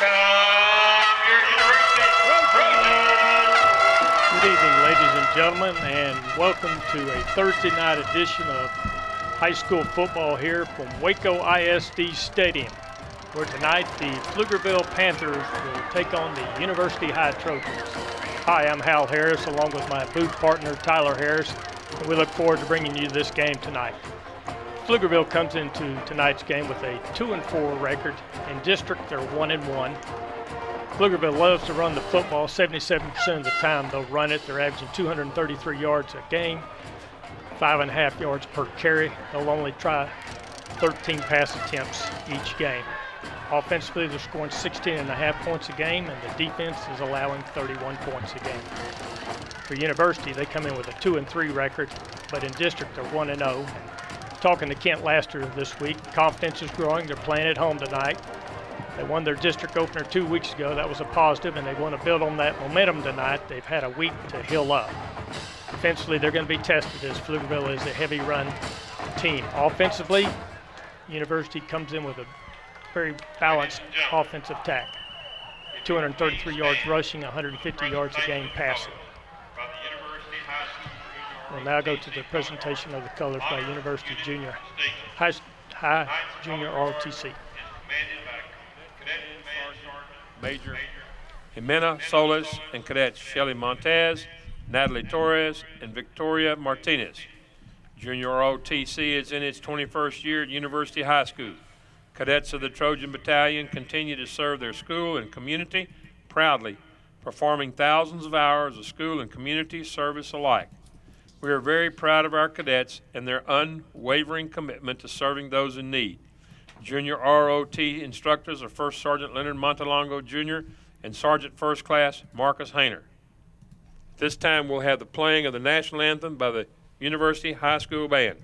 Good evening, ladies and gentlemen, and welcome to a Thursday night edition of high school football here from Waco ISD Stadium, where tonight the Pflugerville Panthers will take on the University High Trojans. Hi, I'm Hal Harris, along with my booth partner Tyler Harris, and we look forward to bringing you this game tonight. Pflugerville comes into tonight's game with a 2-4 record. In district, they're 1-1. Pflugerville loves to run the football. 77% of the time they'll run it. They're averaging 233 yards a game, 5.5 yards per carry. They'll only try 13 pass attempts each game. Offensively, they're scoring 16.5 points a game, and the defense is allowing 31 points a game. For University, they come in with a 2-3 record, but in district, they're 1-0. Talking to Kent Laster this week, confidence is growing. They're playing at home tonight. They won their district opener 2 weeks ago. That was a positive, and they want to build on that momentum tonight. They've had a week to heal up. Defensively, they're going to be tested as Pflugerville is a heavy run team. Offensively, University comes in with a very balanced offensive attack. 233 yards rushing, 150 yards a game passing. We'll now go to the presentation of the colors by University Junior High Junior ROTC. Major Jimena Solis and cadets Shelly Montez, Natalie Torres, and Victoria Martinez. Junior ROTC is in its 21st year at University High School. Cadets of the Trojan Battalion continue to serve their school and community proudly, performing thousands of hours of school and community service alike. We are very proud of our cadets and their unwavering commitment to serving those in need. Junior ROT instructors are First Sergeant Leonard Montalongo Jr. and Sergeant First Class Marcus Hayner. This time we'll have the playing of the national anthem by the University High School Band.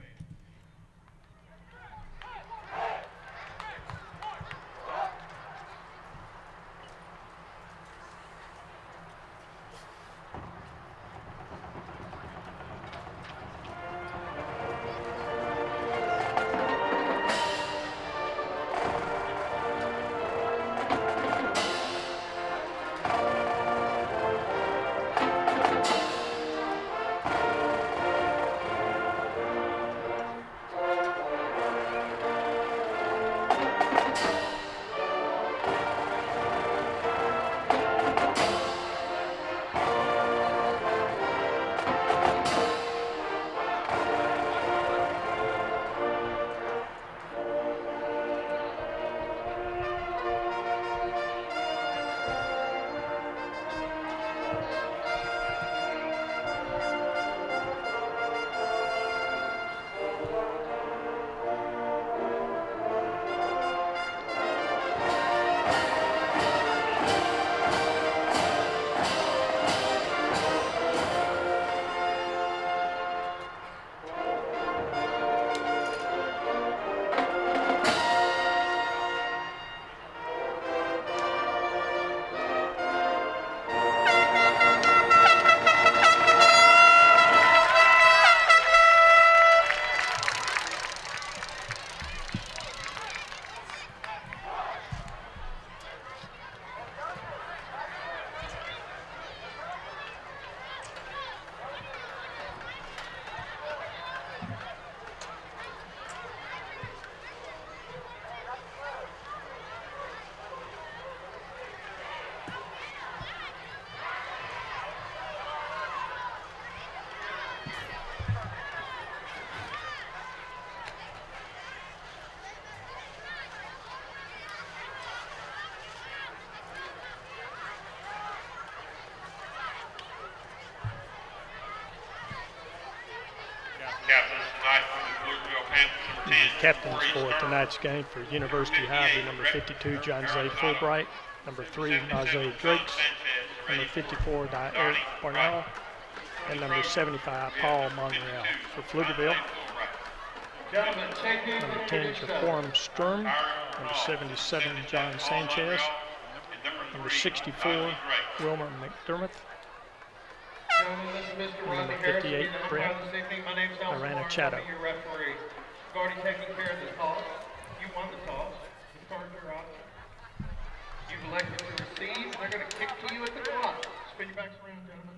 Captains for tonight's game for University High will be number 52, John Zay Fulbright, number 3, Najee Drakes, number 54, Eric Barnell, and number 75, Paul Monreal. For Pflugerville, number 10, Jehoram Sturm, number 77, John Sanchez, number 64, Wilmer McDermott, number 58, Brent Arana Chato. You've already taken care of the toss. You won the toss. You started your option. You've elected to receive, and they're going to kick to you at the clock. Spin your backs around, gentlemen.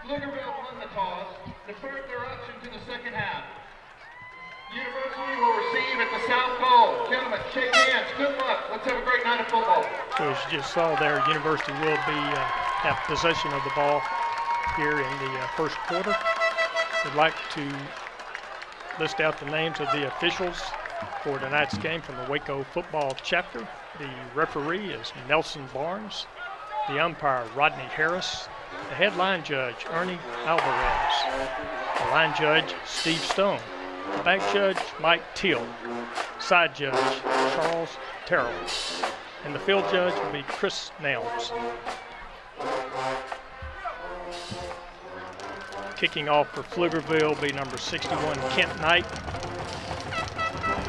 Pflugerville won the toss, deferred their option to the second half. University will receive at the south goal. Gentlemen, shake hands. Good luck. Let's have a great night of football. So as you just saw there, University will be have possession of the ball here in the first quarter. We'd like to list out the names of the officials for tonight's game from the Waco football chapter. The referee is Nelson Barnes. The umpire, Rodney Harris. The head line judge, Ernie Alvarez. The line judge, Steve Stone. The back judge, Mike Teal. Side judge, Charles Terrell. And the field judge will be Chris Nelms. Kicking off for Pflugerville will be number 61, Kent Knight.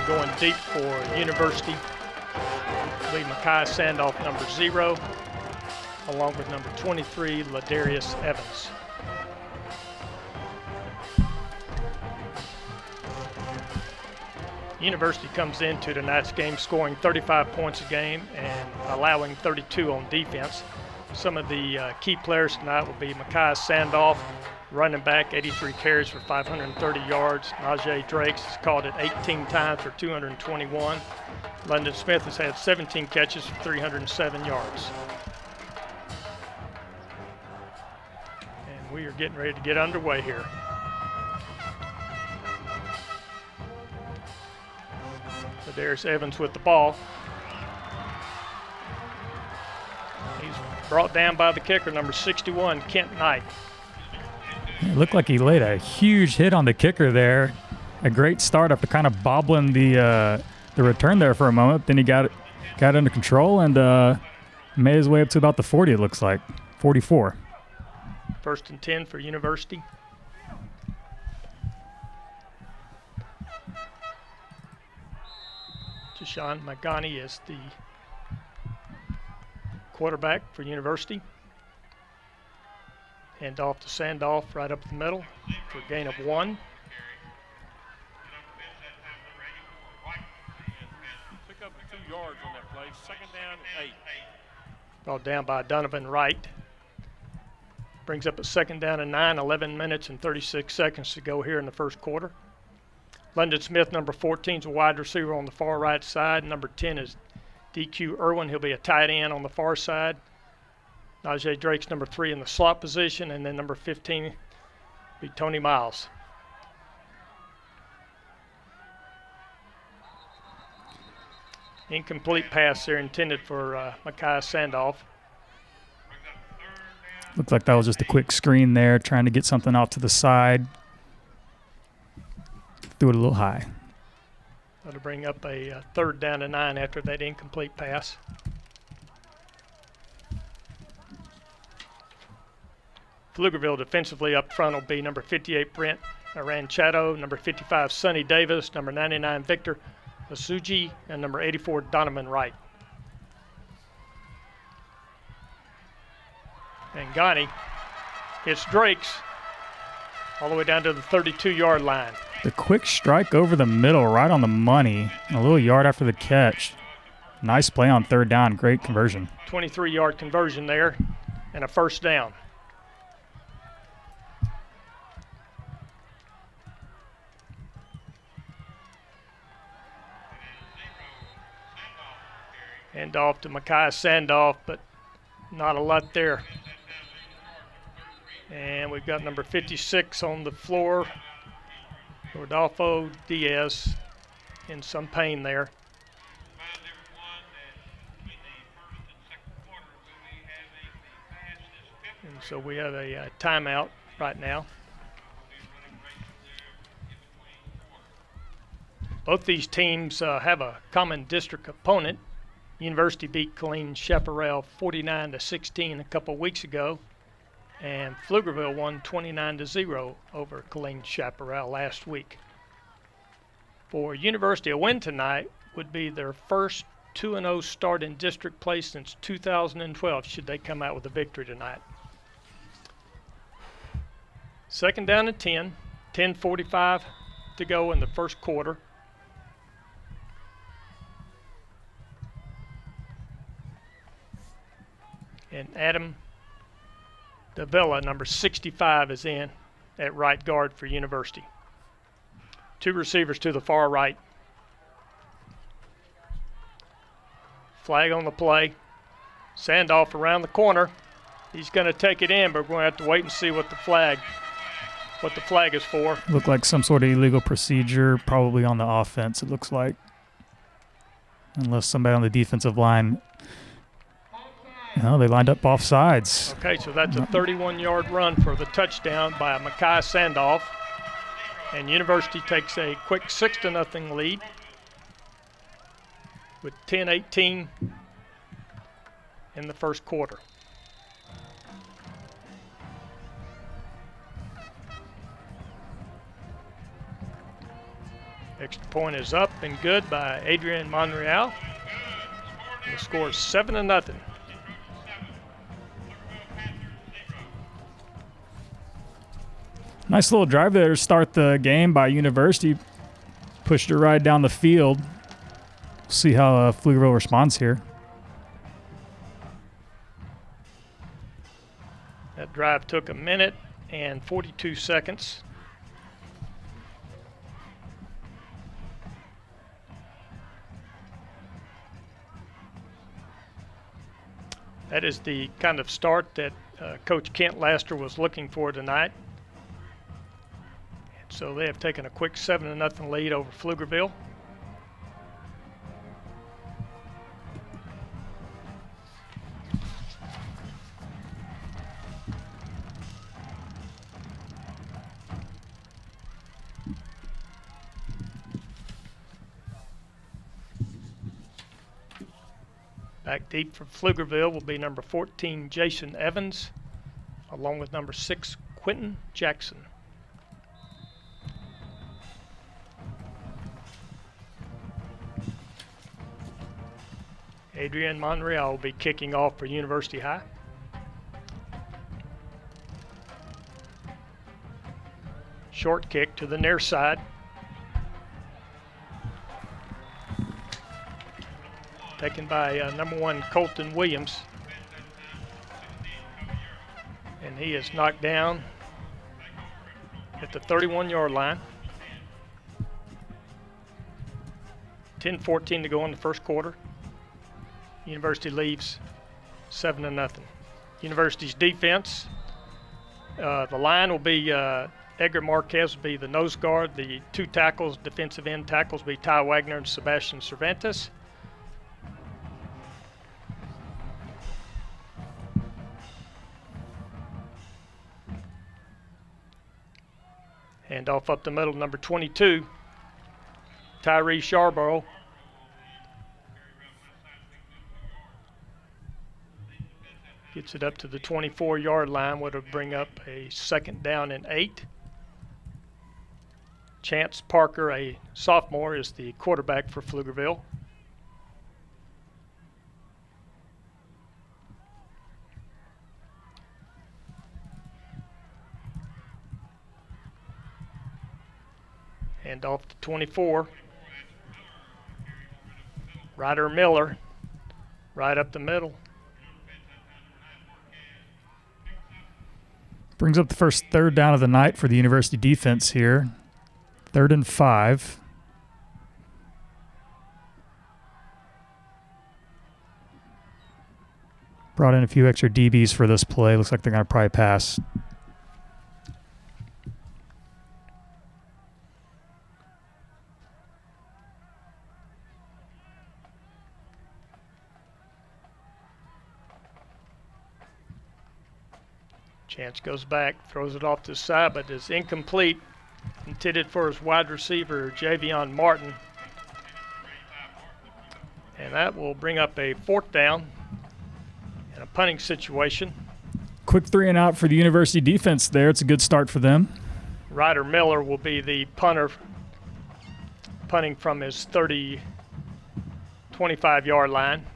Going deep for University will be Makai Sandoff, number 0, along with number 23, Ladarius Evans. University comes into tonight's game scoring 35 points a game and allowing 32 on defense. Some of the key players tonight will be Makai Sandoff, running back, 83 carries for 530 yards. Najee Drakes has caught it 18 times for 221. London Smith has had 17 catches for 307 yards. And we are getting ready to get underway here. Ladarius Evans with the ball. He's brought down by the kicker, number 61, Kent Knight. It looked like he laid a huge hit on the kicker there. A great start after kind of bobbling the return there for a moment. Then he got it under control and made his way up to about the 40, it looks like, 44. First and 10 for University. Jashawn Magani is the quarterback for University. Hand off to Sandoff right up the middle for a gain of 1. Pick up 2 yards on that play. Second down and 8. Brought down by Donovan Wright. Brings up a second down and 9, 11 minutes and 36 seconds to go here in the first quarter. London Smith, number 14, is a wide receiver on the far right side. Number 10 is DQ Irwin. He'll be a tight end on the far side. Najee Drake's number 3 in the slot position, and then number 15 will be Tony Miles. Incomplete pass there intended for Makai Sandoff. Looked like that was just a quick screen there, trying to get something off to the side. Threw it a little high. That'll bring up a third down and 9 after that incomplete pass. Pflugerville defensively up front will be number 58, Brent Ranchato, number 55, Sonny Davis, number 99, Victor Asuji, and number 84, Donovan Wright. And Ghani hits Drakes all the way down to the 32-yard line. The quick strike over the middle, right on the money, and a little yard after the catch. Nice play on third down, great conversion. 23-yard conversion there, and a first down. Hand off to Makai Sandoff, but not a lot there. And we've got number 56 on the floor, Rodolfo Diaz, in some pain there. And so we have a timeout right now. Both these teams have a common district opponent. University beat Killeen Chaparral 49-16 a couple weeks ago, and Pflugerville won 29-0 over Killeen Chaparral last week. For University, a win tonight would be their first 2-0 start in district play since 2012, should they come out with a victory tonight. Second down and 10, 10:45 to go in the first quarter. And Adam Davila, number 65, is in at right guard for University. Two receivers to the far right. Flag on the play. Sandoff around the corner. He's going to take it in, but we're going to have to wait and see what the flag is for. Looked like some sort of illegal procedure, probably on the offense, it looks like. Unless somebody on the defensive line. No, they lined up off sides. Okay, so that's a 31-yard run for the touchdown by Mekhi Sandoff. And University takes a quick 6-0 lead with 10:18 in the first quarter. Extra point is up and good by Adrian Monreal. And the score is 7-0. Nice little drive there to start the game by University. Pushed it right down the field. See how Pflugerville responds here. That drive took 1 minute and 42 seconds. That is the kind of start that Coach Kent Laster was looking for tonight. And so they have taken a quick 7-0 lead over Pflugerville. Back deep for Pflugerville will be number 14, Jason Evans, along with number 6, Quentin Jackson. Adrian Monreal will be kicking off for University High. Short kick to the near side. Taken by number 1, Colton Williams. And he is knocked down at the 31-yard line. 10:14 to go in the first quarter. University leaves 7-0. University's defense, the line will be Edgar Marquez will be the nose guard. The 2 tackles, defensive end tackles, will be Ty Wagner and Sebastian Cervantes. And off up the middle, number 22, Tyree Charborough. Gets it up to the 24-yard line, which will bring up a 2nd down and 8. Chance Parker, a sophomore, is the quarterback for Pflugerville. And off to 24. Ryder Miller, right up the middle. Brings up the first 3rd down of the night for the University defense here. 3rd and 5. Brought in a few extra DBs for this play. Looks like they're going to probably pass. Chance goes back, throws it off to the side, but is incomplete. Intended for his wide receiver, Javion Martin. And that will bring up a 4th down in a punting situation. Quick 3 and out for the University defense there. It's a good start for them. Ryder Miller will be the punter, punting from his 25-yard line.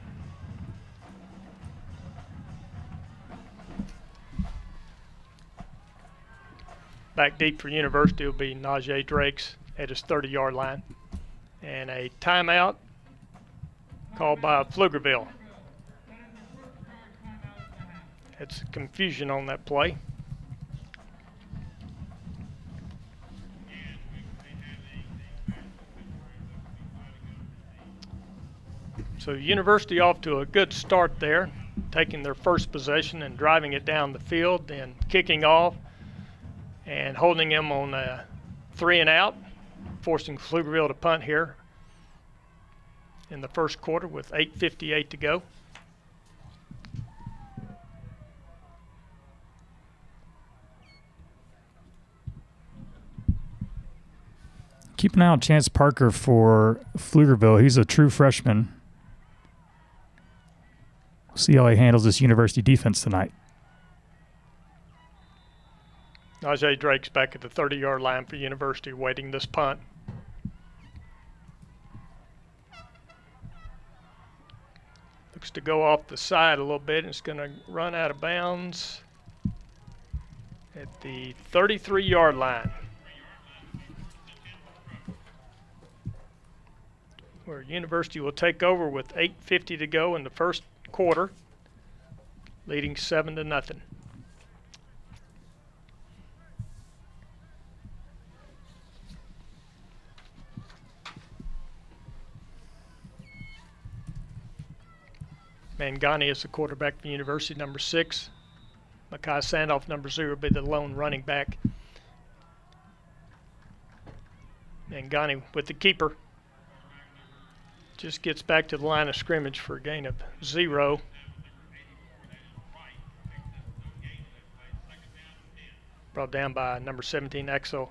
Back deep for University will be Najee Drakes at his 30-yard line. And a timeout called by Pflugerville. It's confusion on that play. So University off to a good start there, taking their first possession and driving it down the field, then kicking off and holding them on a 3 and out, forcing Pflugerville to punt here in the first quarter with 8:58 to go. Keep an eye on Chance Parker for Pflugerville. He's a true freshman. We'll see how he handles this University defense tonight. Najee Drake's back at the 30-yard line for University, waiting this punt. Looks to go off the side a little bit, and it's going to run out of bounds at the 33-yard line, where University will take over with 8:50 to go in the first quarter, leading 7-0. Mangani is the quarterback for University, number 6. Makai Sandoff, number 0, will be the lone running back. Mangani with the keeper. Just gets back to the line of scrimmage for a gain of 0. Brought down by number 17, Axel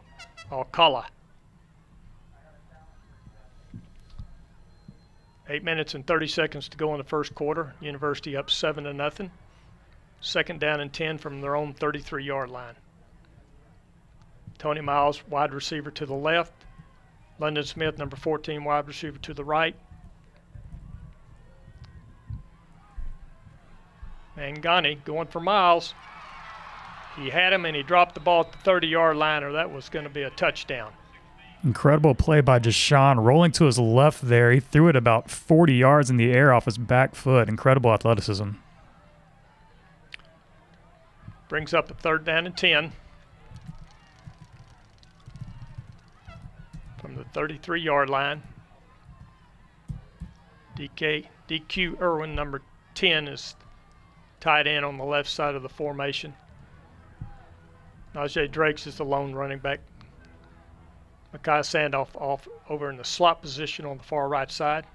Alcala. 8 minutes and 30 seconds to go in the first quarter. University up 7-0. Second down and 10 from their own 33-yard line. Tony Miles, wide receiver to the left. London Smith, number 14, wide receiver to the right. Mangani going for Miles. He had him and he dropped the ball at the 30-yard line, or that was going to be a touchdown. Incredible play by Deshaun, rolling to his left there. He threw it about 40 yards in the air off his back foot. Incredible athleticism. Brings up a third down and 10 from the 33-yard line. DQ Irwin, number 10, is tied in on the left side of the formation. Najee Drakes is the lone running back. Makai Sandoff off over in the slot position on the far right side.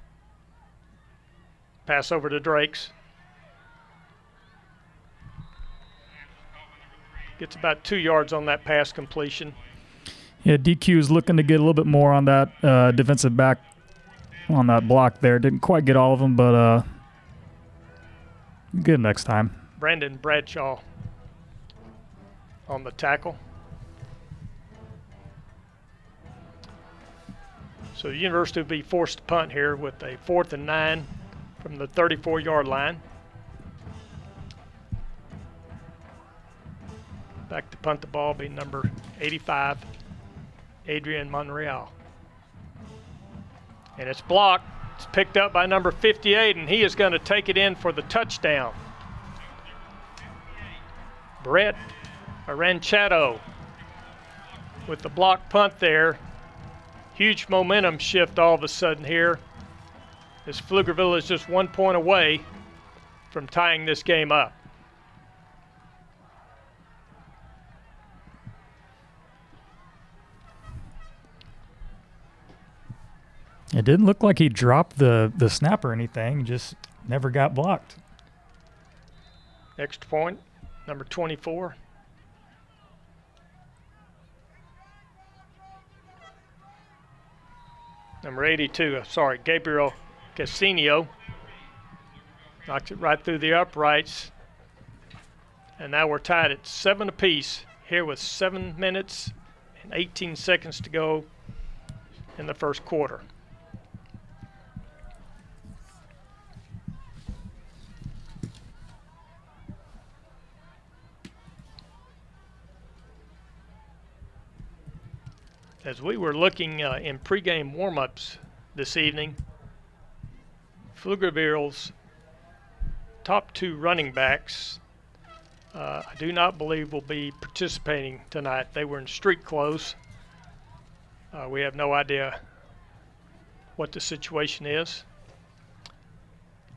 Pass over to Drakes. Gets about 2 yards on that pass completion. Yeah, DQ is looking to get a little bit more on that defensive back on that block there. Didn't quite get all of them, but good next time. Brandon Bradshaw on the tackle. So the University will be forced to punt here with a 4th and 9 from the 34-yard line. Back to punt the ball be number 85, Adrian Monreal. And it's blocked. It's picked up by number 58, and he is going to take it in for the touchdown. Brett Aranchato with the block punt there. Huge momentum shift all of a sudden here, as Pflugerville is just 1 point away from tying this game up. It didn't look like he dropped the snap or anything, just never got blocked. Extra point, number 24. Number 82, Gabriel Casinio. Knocks it right through the uprights. And now we're tied at 7 apiece here with 7 minutes and 18 seconds to go in the first quarter. As we were looking in pregame warm-ups this evening, Pflugerville's top 2 running backs I do not believe will be participating tonight. They were in street clothes. We have no idea what the situation is.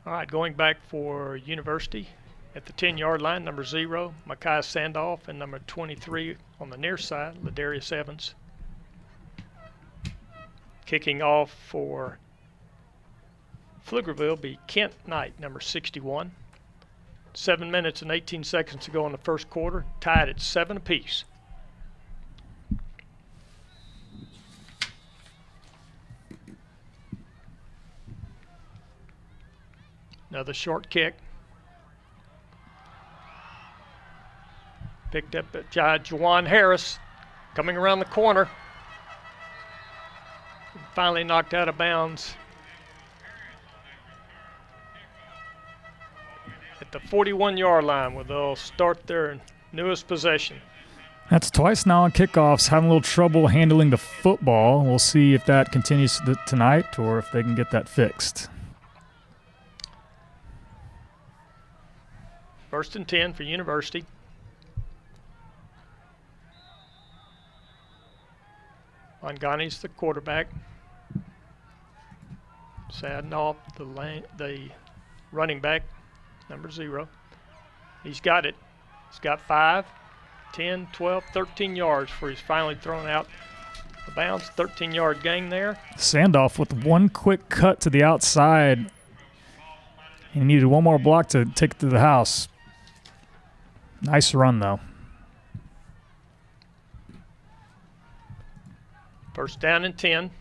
All right, going back for University at the 10-yard line, number 0, Micaiah Sandoff, and number 23 on the near side, Ladarius Evans. Kicking off for Pflugerville be Kent Knight, number 61. 7 minutes and 18 seconds to go in the first quarter, tied at 7 apiece. Another short kick. Picked up by Jawan Harris, coming around the corner. Finally knocked out of bounds at the 41-yard line, where they'll start their newest possession. That's twice now on kickoffs, having a little trouble handling the football. We'll see if that continues tonight or if they can get that fixed. 1st and 10 for University. Mangani's the quarterback. Sadnoff, the running back, number 0. He's got it. He's got 5, 10, 12, 13 yards before he's finally thrown out the bounds. 13-yard gain there. Sandoff with one quick cut to the outside. He needed one more block to take it to the house. Nice run, though. 1st down and 10,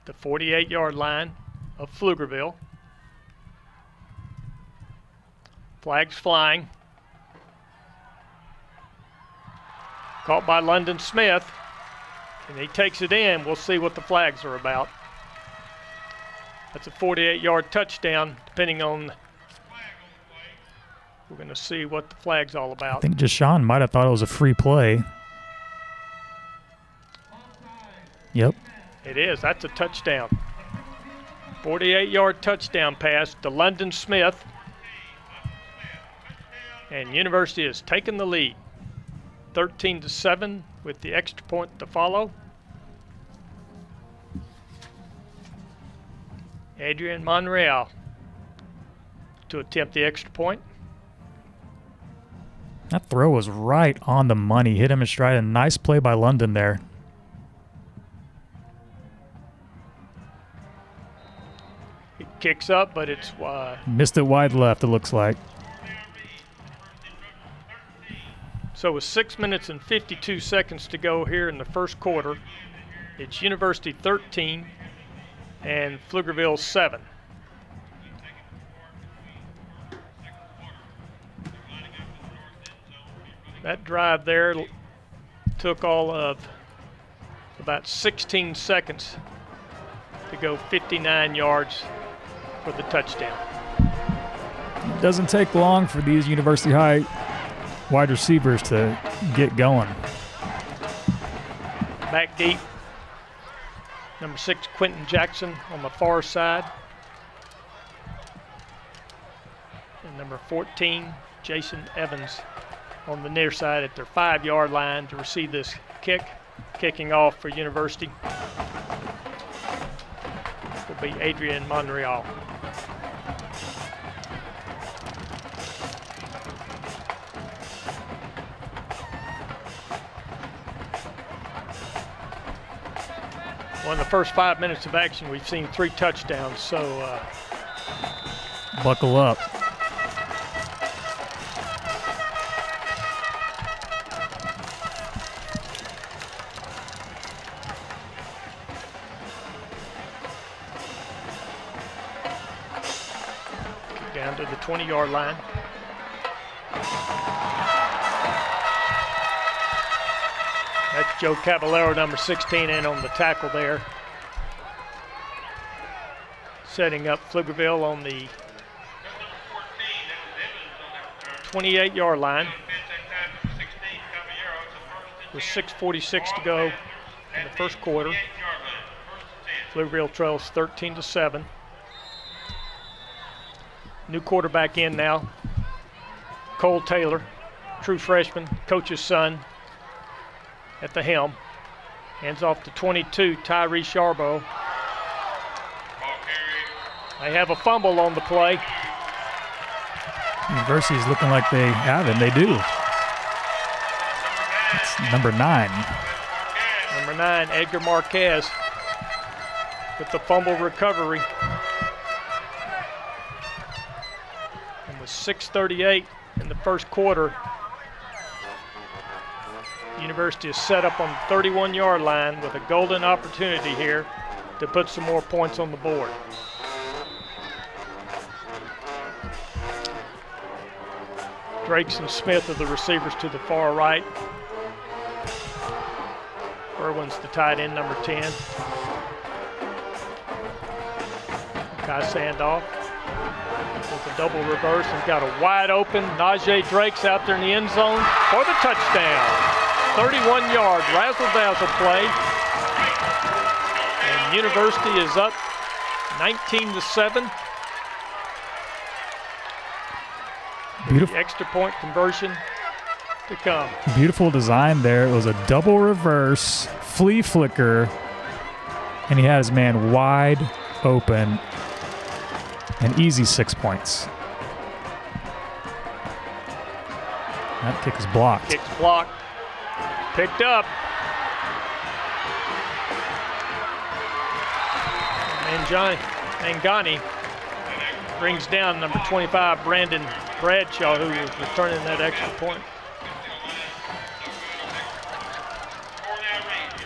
the 48-yard line of Pflugerville. Flags flying. Caught by London Smith, and he takes it in. We'll see what the flags are about. That's a 48-yard touchdown, depending on. We're going to see what the flag's all about. I think Jashawn might have thought it was a free play. Yep. It is. That's a touchdown. 48-yard touchdown pass to London Smith. And University has taken the lead. 13-7 with the extra point to follow. Adrian Monreal to attempt the extra point. That throw was right on the money. Hit him in stride. A nice play by London there. It kicks up, but it's missed it wide left, it looks like. So with 6 minutes and 52 seconds to go here in the first quarter, it's University 13 and Pflugerville 7. That drive there took all of about 16 seconds to go 59 yards for the touchdown. It doesn't take long for these University High wide receivers to get going. Back deep, number 6, Quentin Jackson on the far side. And number 14, Jason Evans on the near side at their 5-yard line to receive this kick. Kicking off for University will be Adrian Monreal. Well, in the first 5 minutes of action, we've seen 3 touchdowns, so buckle up. down to the 20-yard line. That's Joe Caballero, number 16, in on the tackle there. Setting up Pflugerville on the 28-yard line. With 6:46 to go in the first quarter. Pflugerville trails 13-7. New quarterback in now, Cole Taylor. true freshman, coach's son at the helm. Hands off to 22, Tyree Charbonneau. They have a fumble on the play. University's looking like they have it. They do. It's number 9. Number 9, Edgar Marquez with the fumble recovery. And with 6:38 in the first quarter, University is set up on the 31-yard line with a golden opportunity here to put some more points on the board. Drakes and Smith are the receivers to the far right. Irwin's the tight end, number 10. Kai Sandoff with a double reverse and got a wide open Najee Drake's out there in the end zone for the touchdown. 31-yard razzle-dazzle play. And University is up 19-7. Beautiful. Extra point conversion to come. Beautiful design there. It was a double reverse, flea flicker, and he had his man wide open. An easy 6 points. That kick is blocked. Kick's blocked. Picked up. Mangani brings down number 25, Brandon Bradshaw, who was returning that extra point.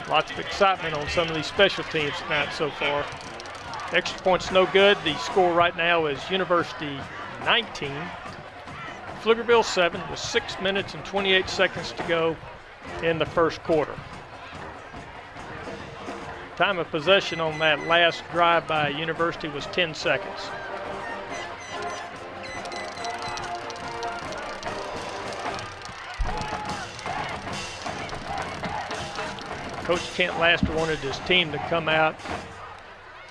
Lots of excitement on some of these special teams tonight so far. Extra point's no good. The score right now is University 19, Pflugerville 7, with 6 minutes and 28 seconds to go in the first quarter. Time of possession on that last drive by University was 10 seconds. Coach Kent Laster wanted his team to come out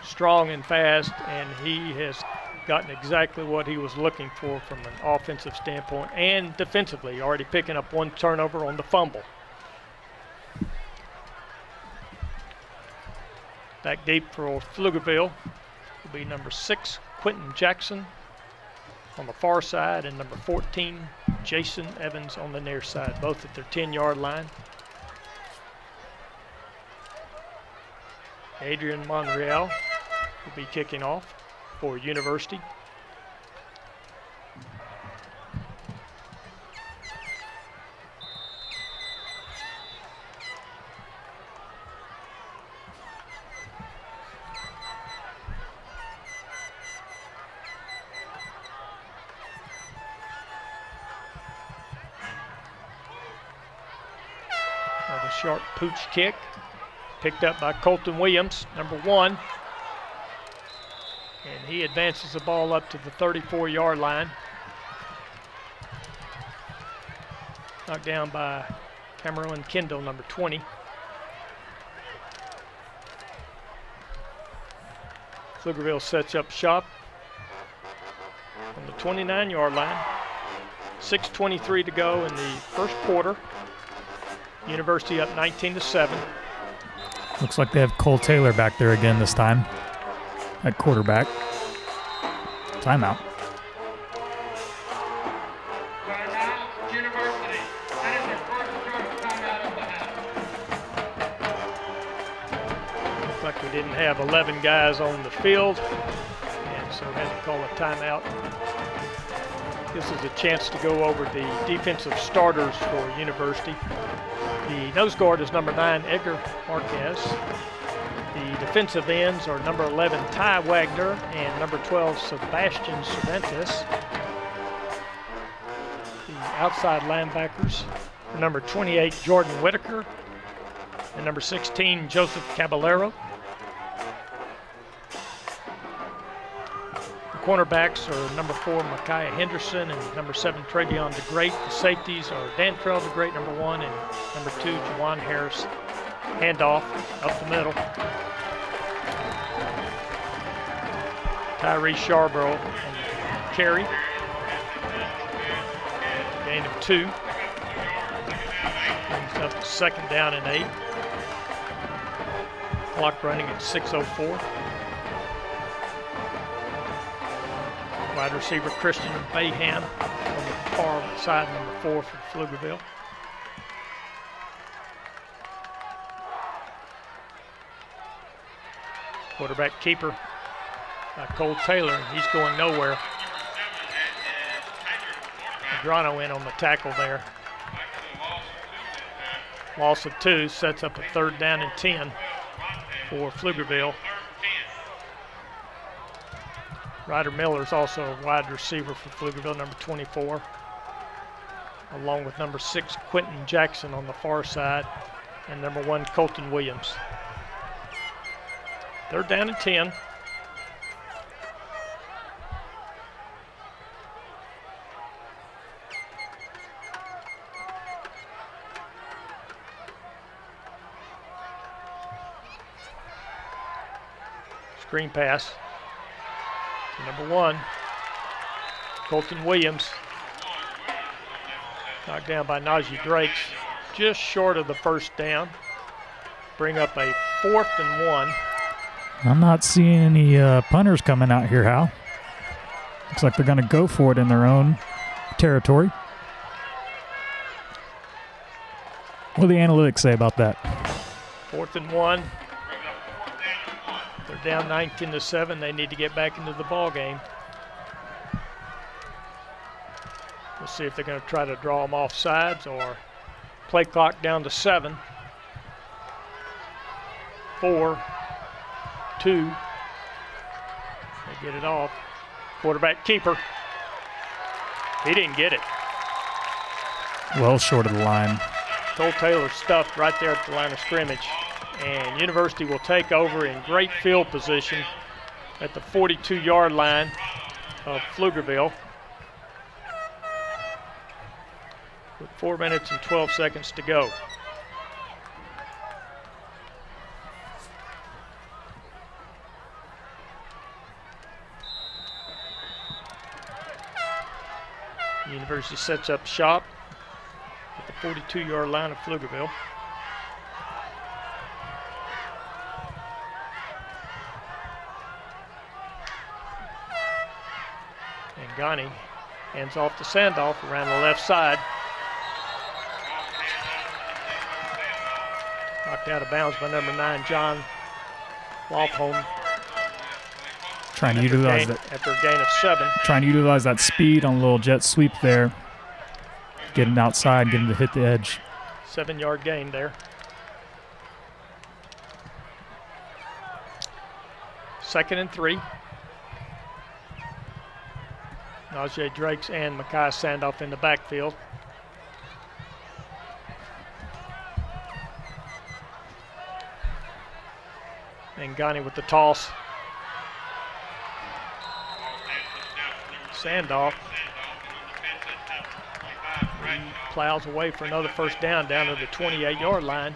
strong and fast, and he has gotten exactly what he was looking for from an offensive standpoint and defensively, already picking up 1 turnover on the fumble. Back deep for Pflugerville will be number 6, Quentin Jackson on the far side, and number 14, Jason Evans on the near side, both at their 10-yard line. Adrian Monreal will be kicking off for University. Another sharp pooch kick. Picked up by Colton Williams, number 1. And he advances the ball up to the 34-yard line. Knocked down by Cameron Kendall, number 20. Pflugerville sets up shop on the 29-yard line. 6:23 to go in the first quarter. University up 19-7. Looks like they have Cole Taylor back there again this time at quarterback. Timeout. Timeout, University. That is their first timeout of the half. Looks like we didn't have 11 guys on the field, and so had to call a timeout. This is a chance to go over the defensive starters for University. The nose guard is number 9, Edgar Marquez. The defensive ends are number 11, Ty Wagner, and number 12, Sebastian Cervantes. The outside linebackers are number 28, Jordan Whitaker, and number 16, Joseph Caballero. The cornerbacks are number 4, Micaiah Henderson, and number 7, Travion DeGreat. The safeties are Dantrell DeGreat, number 1, and number 2, Jawan Harris. Handoff up the middle. Tyree Charbonneau on carry. Gain of 2. up to 2nd down and 8. Clock running at 6:04. Wide receiver Christian Bayham on the far side, number 4 for Pflugerville. Quarterback keeper Cole Taylor. He's going nowhere. Madrano in on the tackle there. Loss of 2 sets up a 3rd down and 10 for Pflugerville. Ryder Miller is also a wide receiver for Pflugerville, number 24, along with number 6 Quentin Jackson on the far side and number 1 Colton Williams. 3rd down and 10. Screen pass to number 1, Colton Williams. Knocked down by Najee Drakes, just short of the 1st down. Bring up a 4th and 1. I'm not seeing any punters coming out here, Hal. Looks like they're going to go for it in their own territory. What do the analytics say about that? 4th and 1. They're down 19-7. They need to get back into the ball game. We'll see if they're going to try to draw them off sides or play clock down to 7. 4, 2. They get it off. Quarterback keeper. He didn't get it. Well short of the line. Cole Taylor stuffed right there at the line of scrimmage. And University will take over in great field position at the 42-yard line of Pflugerville with 4 minutes and 12 seconds to go. University sets up shop at the 42-yard line of Pflugerville. Ghani hands off to Sandoff around the left side. Knocked out of bounds by number 9, John Lofholm. Trying to utilize that after a gain of 7. Trying to utilize that speed on a little jet sweep there. Getting outside, getting to hit the edge. 7-yard gain there. 2nd and 3. Najee Drakes and Mekhi Sandoff in the backfield. And Ghani with the toss. Sandoff. He plows away for another 1st down to the 28-yard line.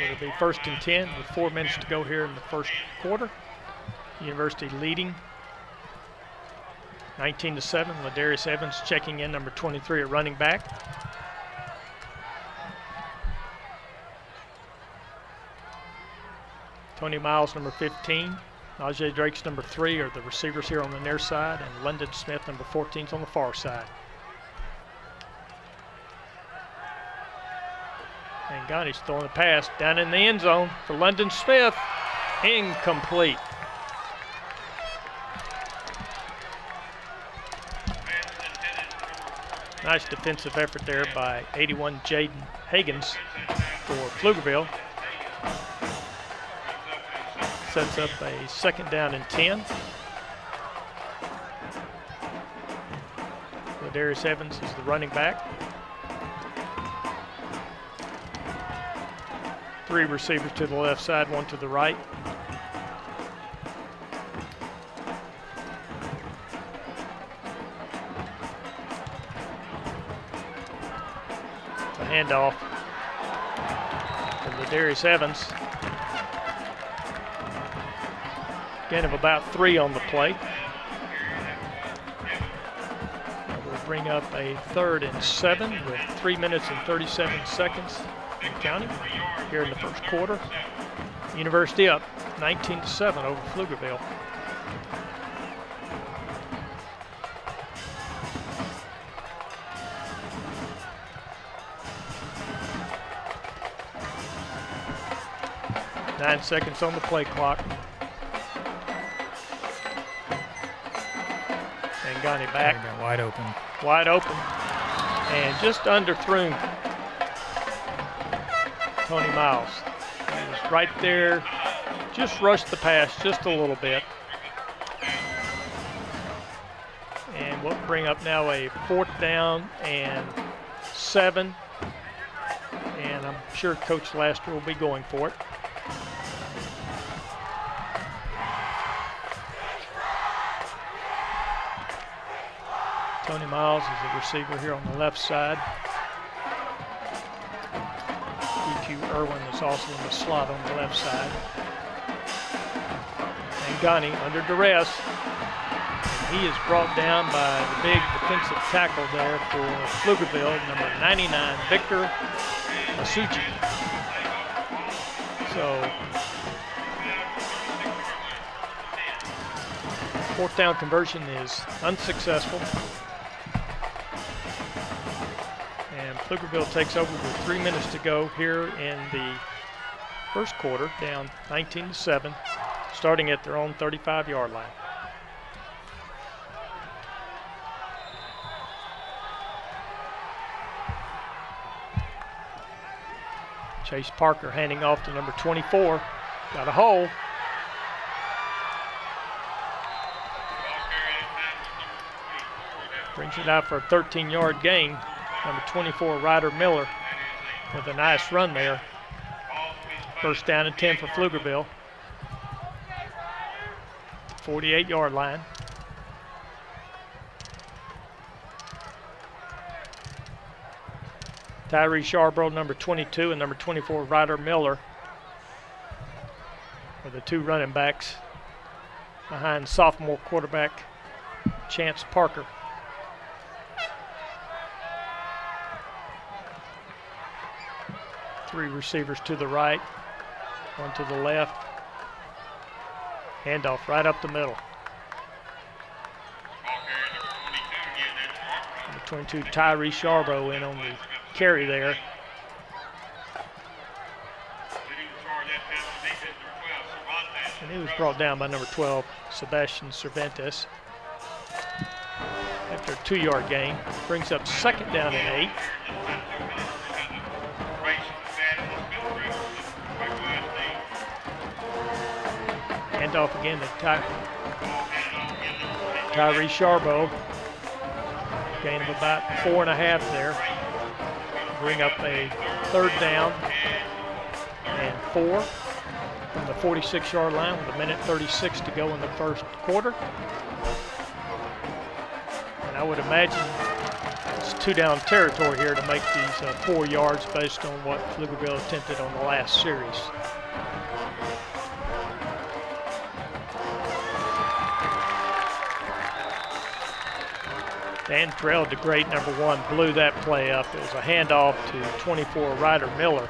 It'll be 1st and 10 with 4 minutes to go here in the 1st quarter. University leading 19-7. Ladarius Evans checking in, number 23 at running back. Tony Miles, number 15. Najee Drakes, number 3, are the receivers here on the near side, and London Smith, number 14, is on the far side. And Ghani's throwing a pass down in the end zone for London Smith. Incomplete. Nice defensive effort there by 81 Jaden Hagens for Pflugerville. Sets up a 2nd down and 10. Ladarius Evans is the running back. 3 receivers to the left side, 1 to the right. The handoff to Ladarius Evans. Gain of about 3 on the play. We'll bring up a 3rd and 7 with 3 minutes and 37 seconds in counting here in the first quarter. University up 19-7 over Pflugerville. Nine seconds on the play clock. And Ghani back. Wide open. Wide open. And just underthrew Tony Miles. He was right there. Just rushed the pass just a little bit. And we'll bring up now a 4th down and 7. And I'm sure Coach Laster will be going for it. Tony Miles is the receiver here on the left side. EQ Irwin is also in the slot on the left side. And Ghani under duress. And he is brought down by the big defensive tackle there for Pflugerville, number 99, Victor Masucci. So, 4th down conversion is unsuccessful. And Pflugerville takes over with 3 minutes to go here in the first quarter, down 19-7, starting at their own 35-yard line. Chase Parker handing off to number 24. Got a hole. Brings it out for a 13-yard gain. Number 24, Ryder Miller, with a nice run there. First down and 10 for Pflugerville. 48-yard line. Tyree Charbrough, number 22, and number 24, Ryder Miller, are the 2 running backs behind sophomore quarterback Chance Parker. Three receivers to the right, one to the left. Handoff right up the middle. Number 22, Tyree Charbrough, in on the carry there. And he was brought down by number 12, Sebastian Cervantes. After a 2-yard gain, brings up 2nd down and 8. Handoff again to Tyree Charbrough. Gain of about 4.5 there. Bring up a 3rd down and 4 from the 46-yard line with 1:36 to go in the first quarter. And I would imagine it's 2-down territory here to make these 4 yards based on what Pflugerville attempted on the last series. Dan Terrell, the great number 1, blew that play up. It was a handoff to 24, Ryder Miller.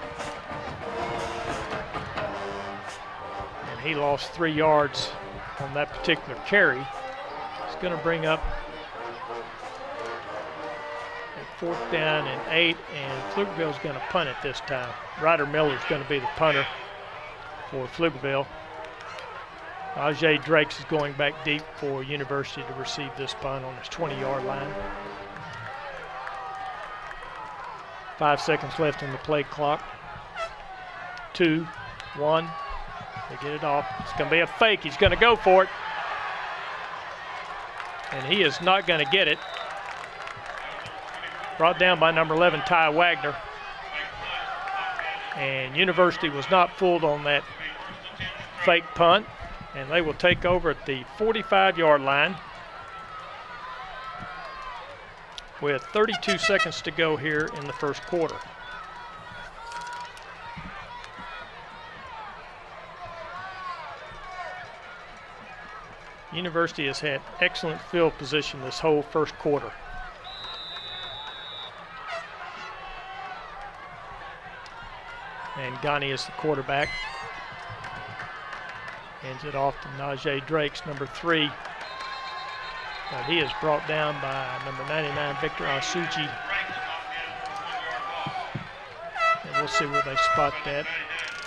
And he lost 3 yards on that particular carry. It's going to bring up a 4th down and 8, and Pflugerville's going to punt it this time. Ryder Miller's going to be the punter for Pflugerville. Ajay Drakes is going back deep for University to receive this punt on his 20-yard line. 5 seconds left on the play clock. 2, 1. They get it off. It's going to be a fake. He's going to go for it. And he is not going to get it. Brought down by number 11, Ty Wagner. And University was not fooled on that fake punt. And they will take over at the 45-yard line with 32 seconds to go here in the first quarter. University has had excellent field position this whole first quarter. And Ghani is the quarterback. Hands it off to Najee Drakes, number 3. But he is brought down by number 99, Victor Asuji. And we'll see where they spot that.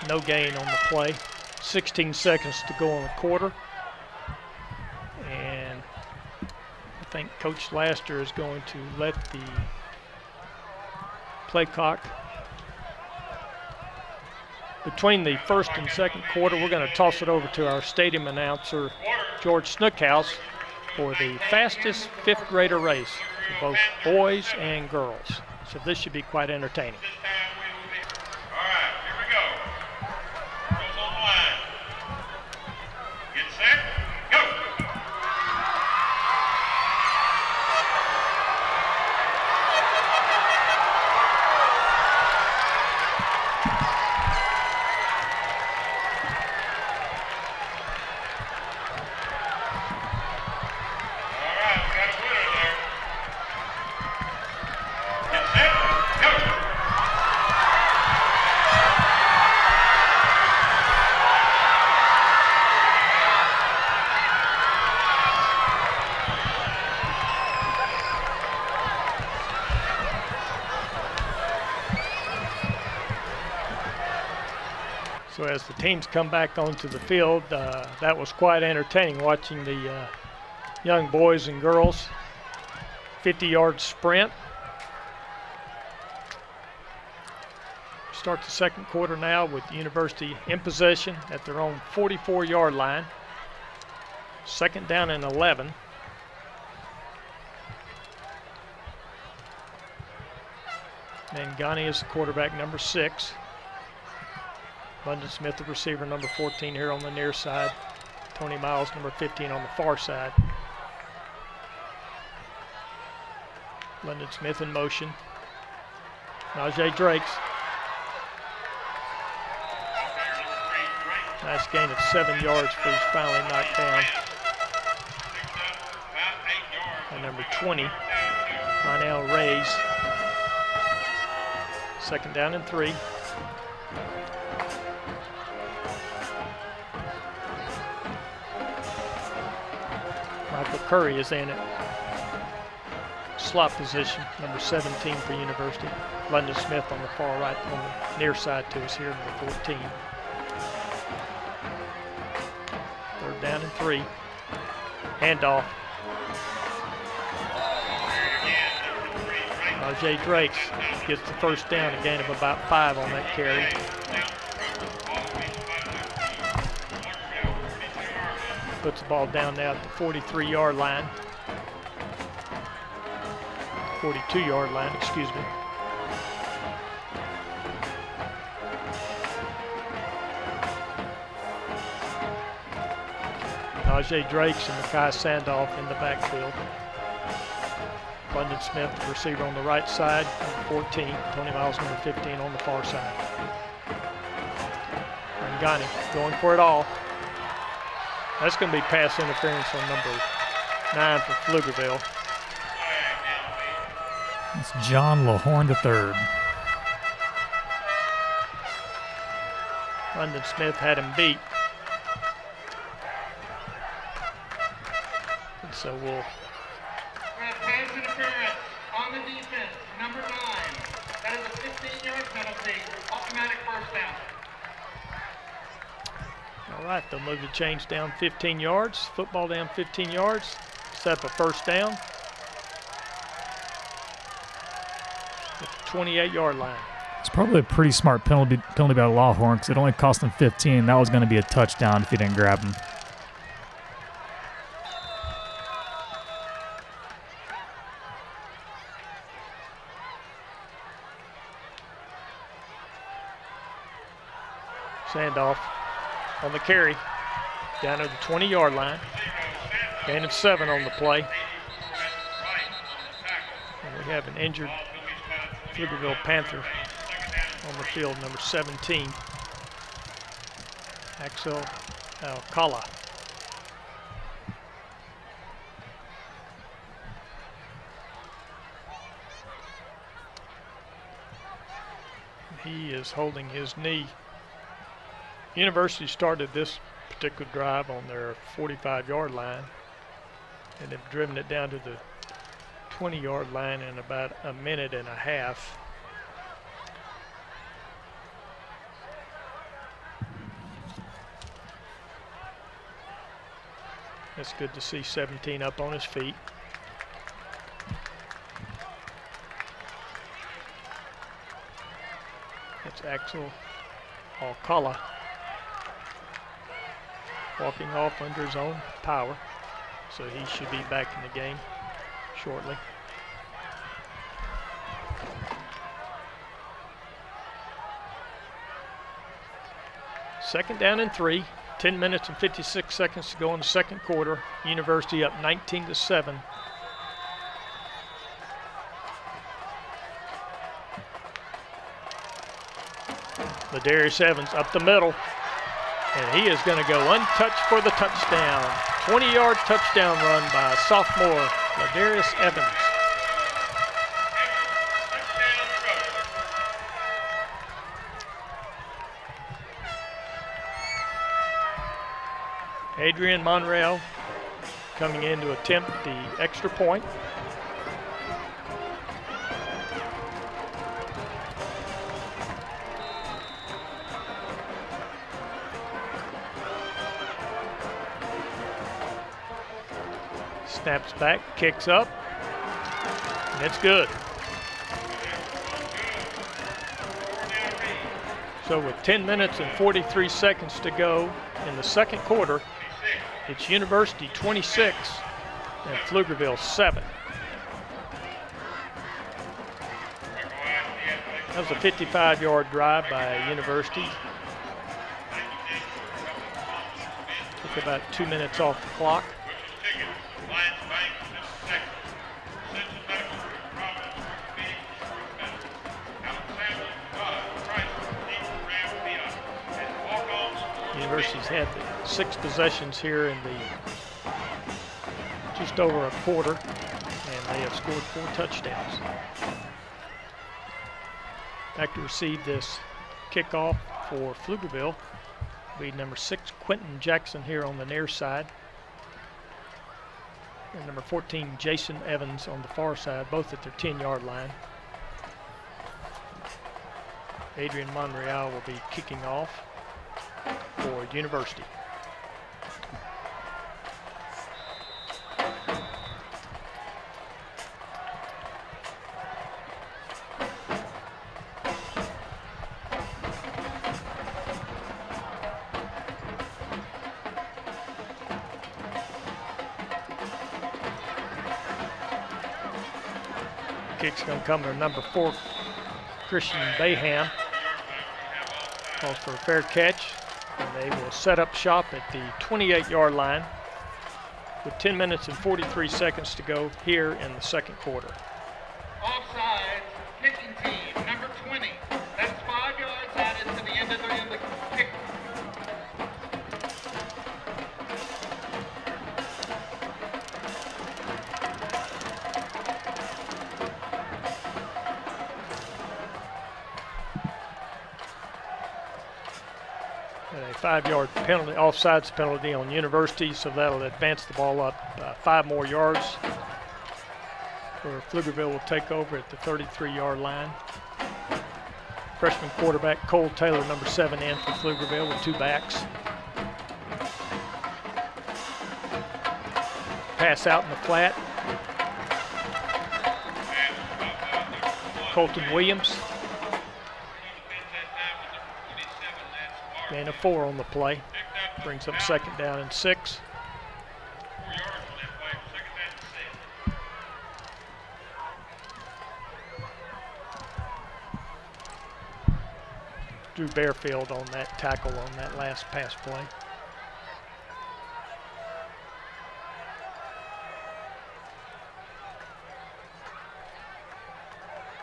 No gain on the play. 16 seconds to go on the quarter. And I think Coach Laster is going to let the play clock. Between the first and second quarter, we're going to toss it over to our stadium announcer, George Snookhouse, for the fastest 5th grader race for both boys and girls. So this should be quite entertaining. All right, here we go. Goes on the line. Get set, go. All right, we got a winner there. Get set, go. So as the teams come back onto the field, that was quite entertaining watching the young boys and girls. 50-yard sprint. Start the second quarter now with the University in possession at their own 44-yard line. Second down and 11. And Ghani is the quarterback, number 6. London Smith, the receiver, number 14 here on the near side. Tony Miles, number 15 on the far side. London Smith in motion. Najee Drakes. Nice gain of 7 yards for he's finally knocked down. And number 20, Lionel Reyes. Second down and 3. Michael Curry is in it. Slot position, number 17 for University. London Smith on the far right, on the near side to us here, number 14. Third down and 3. Handoff. Najee Drakes gets the first down, a gain of about 5 on that carry. Puts the ball down now at the 43-yard line. 42-yard line, excuse me. Najee Drakes and Mekhi Sandoff in the backfield. London Smith, the receiver on the right side, number 14. Tony Miles, number 15 on the far side. And Ghani going for it all. That's going to be pass interference on number 9 for Pflugerville. It's John Lahorn III. London Smith had him beat. And so we'll... We have pass interference on the defense, number 9. That is a 15-yard penalty, automatic first down. All right, they'll move the chains down 15 yards. Football down 15 yards. Set up a first down. At the 28-yard line. It's probably a pretty smart penalty by Lahorn because it only cost him 15. That was going to be a touchdown if he didn't grab him. Sandoff on the carry, down to the 20-yard line. Gain of 7 on the play. And we have an injured Pflugerville Panther on the field, number 17, Axel Alcala. He is holding his knee. University started this particular drive on their 45-yard line and have driven it down to the 20-yard line in about a minute and a half. It's good to see 17 up on his feet. That's Axel Alcala walking off under his own power, so he should be back in the game shortly. Second down and 3. 10 minutes and 56 seconds to go in the second quarter. University up 19-7. Ladarius Evans up the middle, and he is going to go untouched for the touchdown. 20-yard touchdown run by sophomore Ladarius Evans. Adrian Monreal coming in to attempt the extra point. Snaps back, kicks up, and it's good. So with 10 minutes and 43 seconds to go in the second quarter, it's University 26 and Pflugerville 7. That was a 55-yard drive by University. Took about 2 minutes off the clock. University's had 6 possessions here in the just over a quarter, and they have scored 4 touchdowns. Back to receive this kickoff for Pflugerville will be number 6, Quentin Jackson, here on the near side, and number 14, Jason Evans, on the far side, both at their 10-yard line. Adrian Monreal will be kicking off for University. Kick's going to come to number 4, Christian Bayham. Calls for a fair catch. And they will set up shop at the 28-yard line with 10 minutes and 43 seconds to go here in the second quarter. Offside, kicking team, number 20. That's 5 yards added to the end of the kick. And a 5-yard penalty, offsides penalty on University, so that'll advance the ball up 5 more yards, where Pflugerville will take over at the 33-yard line. Freshman quarterback Cole Taylor, number 7, in for Pflugerville with 2 backs. Pass out in the flat. Colton Williams. Gain of 4 on the play. Brings up second down and 6. Drew Bearfield on that tackle on that last pass play.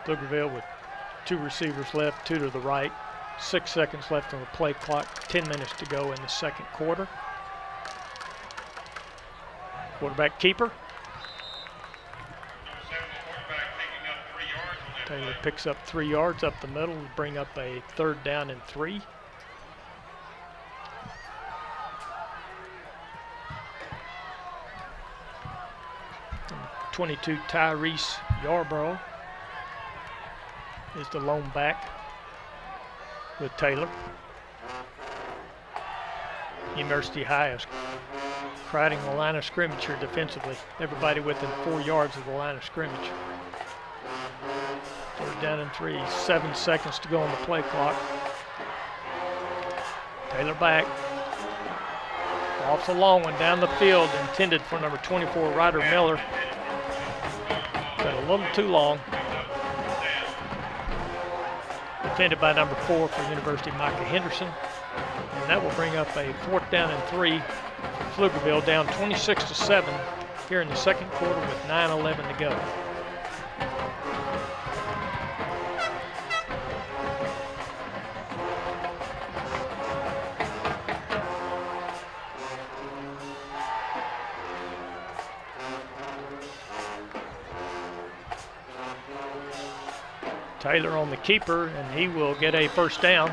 Pflugerville with 2 receivers left, 2 to the right. 6 seconds left on the play clock, 10 minutes to go in the second quarter. Quarterback keeper. Taylor picks up 3 yards up the middle to bring up a 3rd down and 3. 22 Tyrese Yarborough is the lone back with Taylor. University High is crowding the line of scrimmage here defensively. Everybody within 4 yards of the line of scrimmage. 3rd down and 3, 7 seconds to go on the play clock. Taylor back. Off the long one down the field, intended for number 24, Ryder Miller. Got a little too long. Defended by number 4 for University, Micah Henderson. And that will bring up a 4th down and 3 for Pflugerville, down 26-7 here in the second quarter with 9:11 to go. Taylor on the keeper, and he will get a 1st down.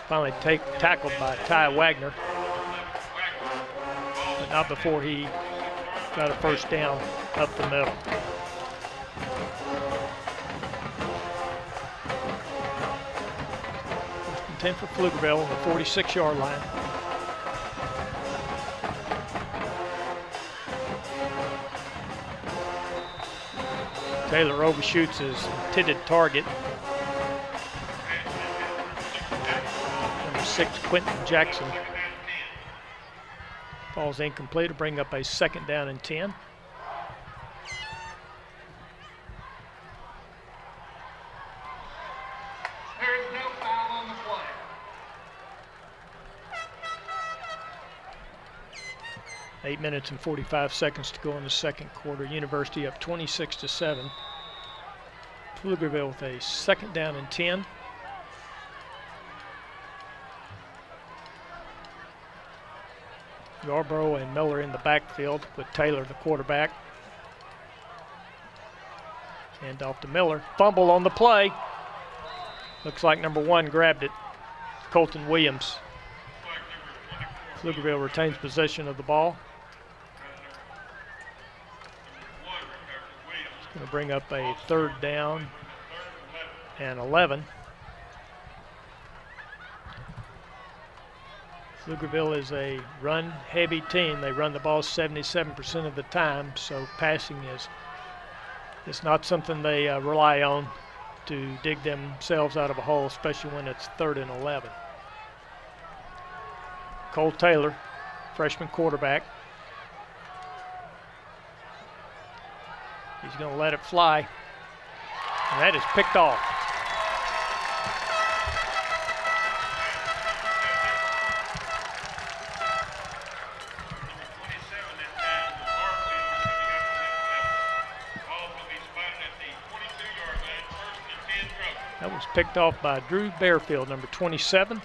Finally tackled by Ty Wagner, but not before he got a 1st down up the middle. First and 10 for Pflugerville on the 46-yard line. Taylor overshoots his intended target. Number 6, Quentin Jackson. Falls incomplete to bring up a 2nd down and 10. There is no foul on the play. Eight minutes and 45 seconds to go in the second quarter. University up 26-7. Pflugerville with a 2nd down and 10. Yarborough and Miller in the backfield with Taylor, the quarterback. And off to Miller. Fumble on the play. Looks like number 1 grabbed it. Colton Williams. Pflugerville retains possession of the ball. It's going to bring up a 3rd down and 11. Pflugerville is a run-heavy team. They run the ball 77% of the time, so passing is not something they rely on to dig themselves out of a hole, especially when it's 3rd and 11. Cole Taylor, freshman quarterback. He's going to let it fly, and that is picked off. That was picked off by Drew Bearfield, number 27.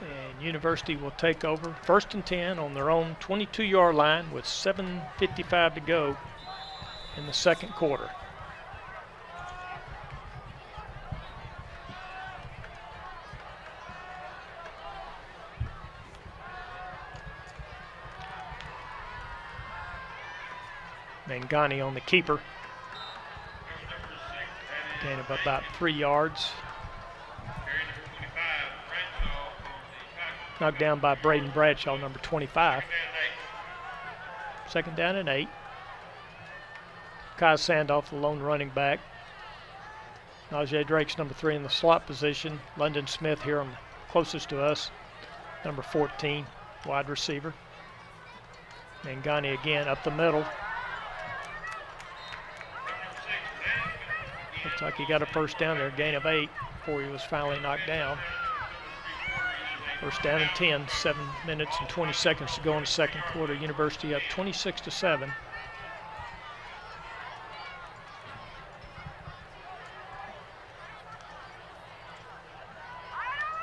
And University will take over 1st and 10 on their own 22-yard line with 7:55 to go in the second quarter. Mangani on the keeper. Gain of about 3 yards. Knocked down by Braden Bradshaw, number 25. 2nd down and 8. Kai Sandoff, the lone running back. Najee Drake's number 3 in the slot position. London Smith here on the closest to us, number 14, wide receiver. Mangani again up the middle. Looks like he got a 1st down there, gain of 8 before he was finally knocked down. 1st down and 10, 7 minutes and 20 seconds to go in the second quarter. University up 26-7.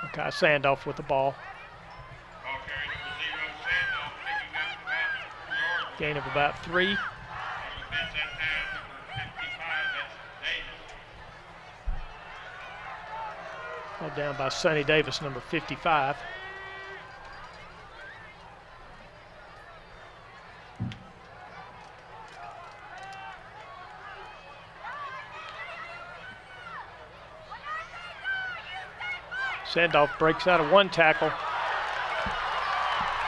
Makai Sandoff with the ball. Gain of about 3. Ball down by Sonny Davis, number 55. Sandoff breaks out of 1 tackle.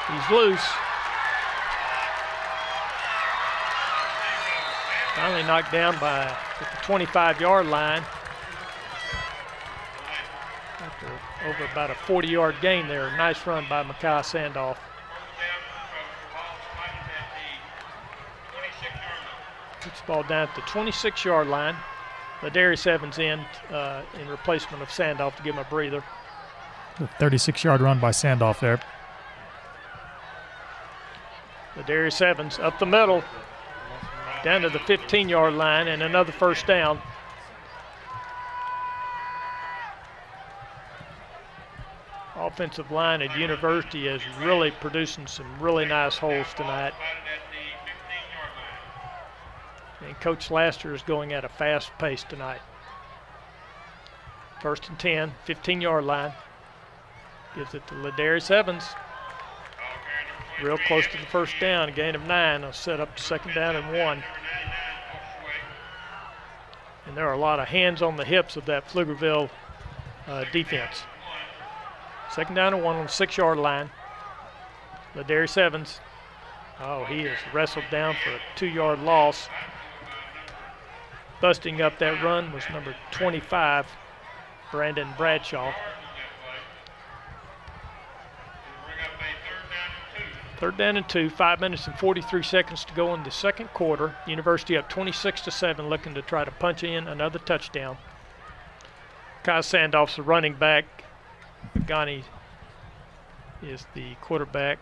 He's loose. Finally knocked down at the 25-yard line. After over about a 40-yard gain there. Nice run by Makai Sandoff. Puts the ball down at the 26-yard line. Ladarius Evans in replacement of Sandoff to give him a breather. A 36-yard run by Sandoff there. Ladarius Evans up the middle, down to the 15-yard line, and another first down. Offensive line at University is really producing some really nice holes tonight. And Coach Laster is going at a fast pace tonight. 1st and 10, 15-yard line. Gives it to Ladarius Evans. Real close to the first down, a gain of 9. They'll set up 2nd down and 1. And there are a lot of hands on the hips of that Pflugerville defense. 2nd down and 1 on the 6-yard line. Ladarius Evans. Oh, he is wrestled down for a 2-yard loss. Busting up that run was number 25, Brandon Bradshaw. 3rd down and 2, 5 minutes and 43 seconds to go in the second quarter. University up 26-7, looking to try to punch in another touchdown. Kai Sandoff's the running back. Pagani is the quarterback.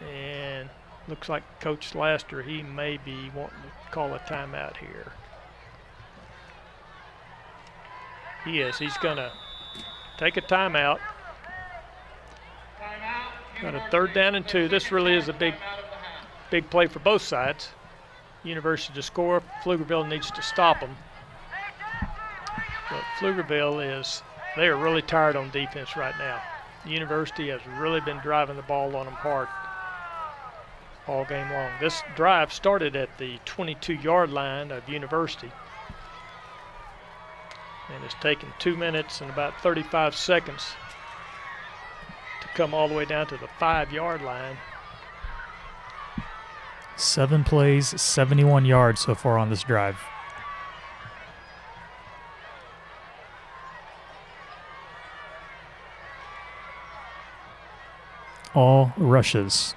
And looks like Coach Laster, he may be wanting to call a timeout here. He is. He's going to take a timeout. Got a 3rd down and 2. This really is a big play for both sides. University to score. Pflugerville needs to stop them. But Pflugerville they are really tired on defense right now. University has really been driving the ball on them hard all game long. This drive started at the 22-yard line of University. And it's taken 2 minutes and about 35 seconds to come all the way down to the 5-yard line. 7 plays, 71 yards so far on this drive. All rushes.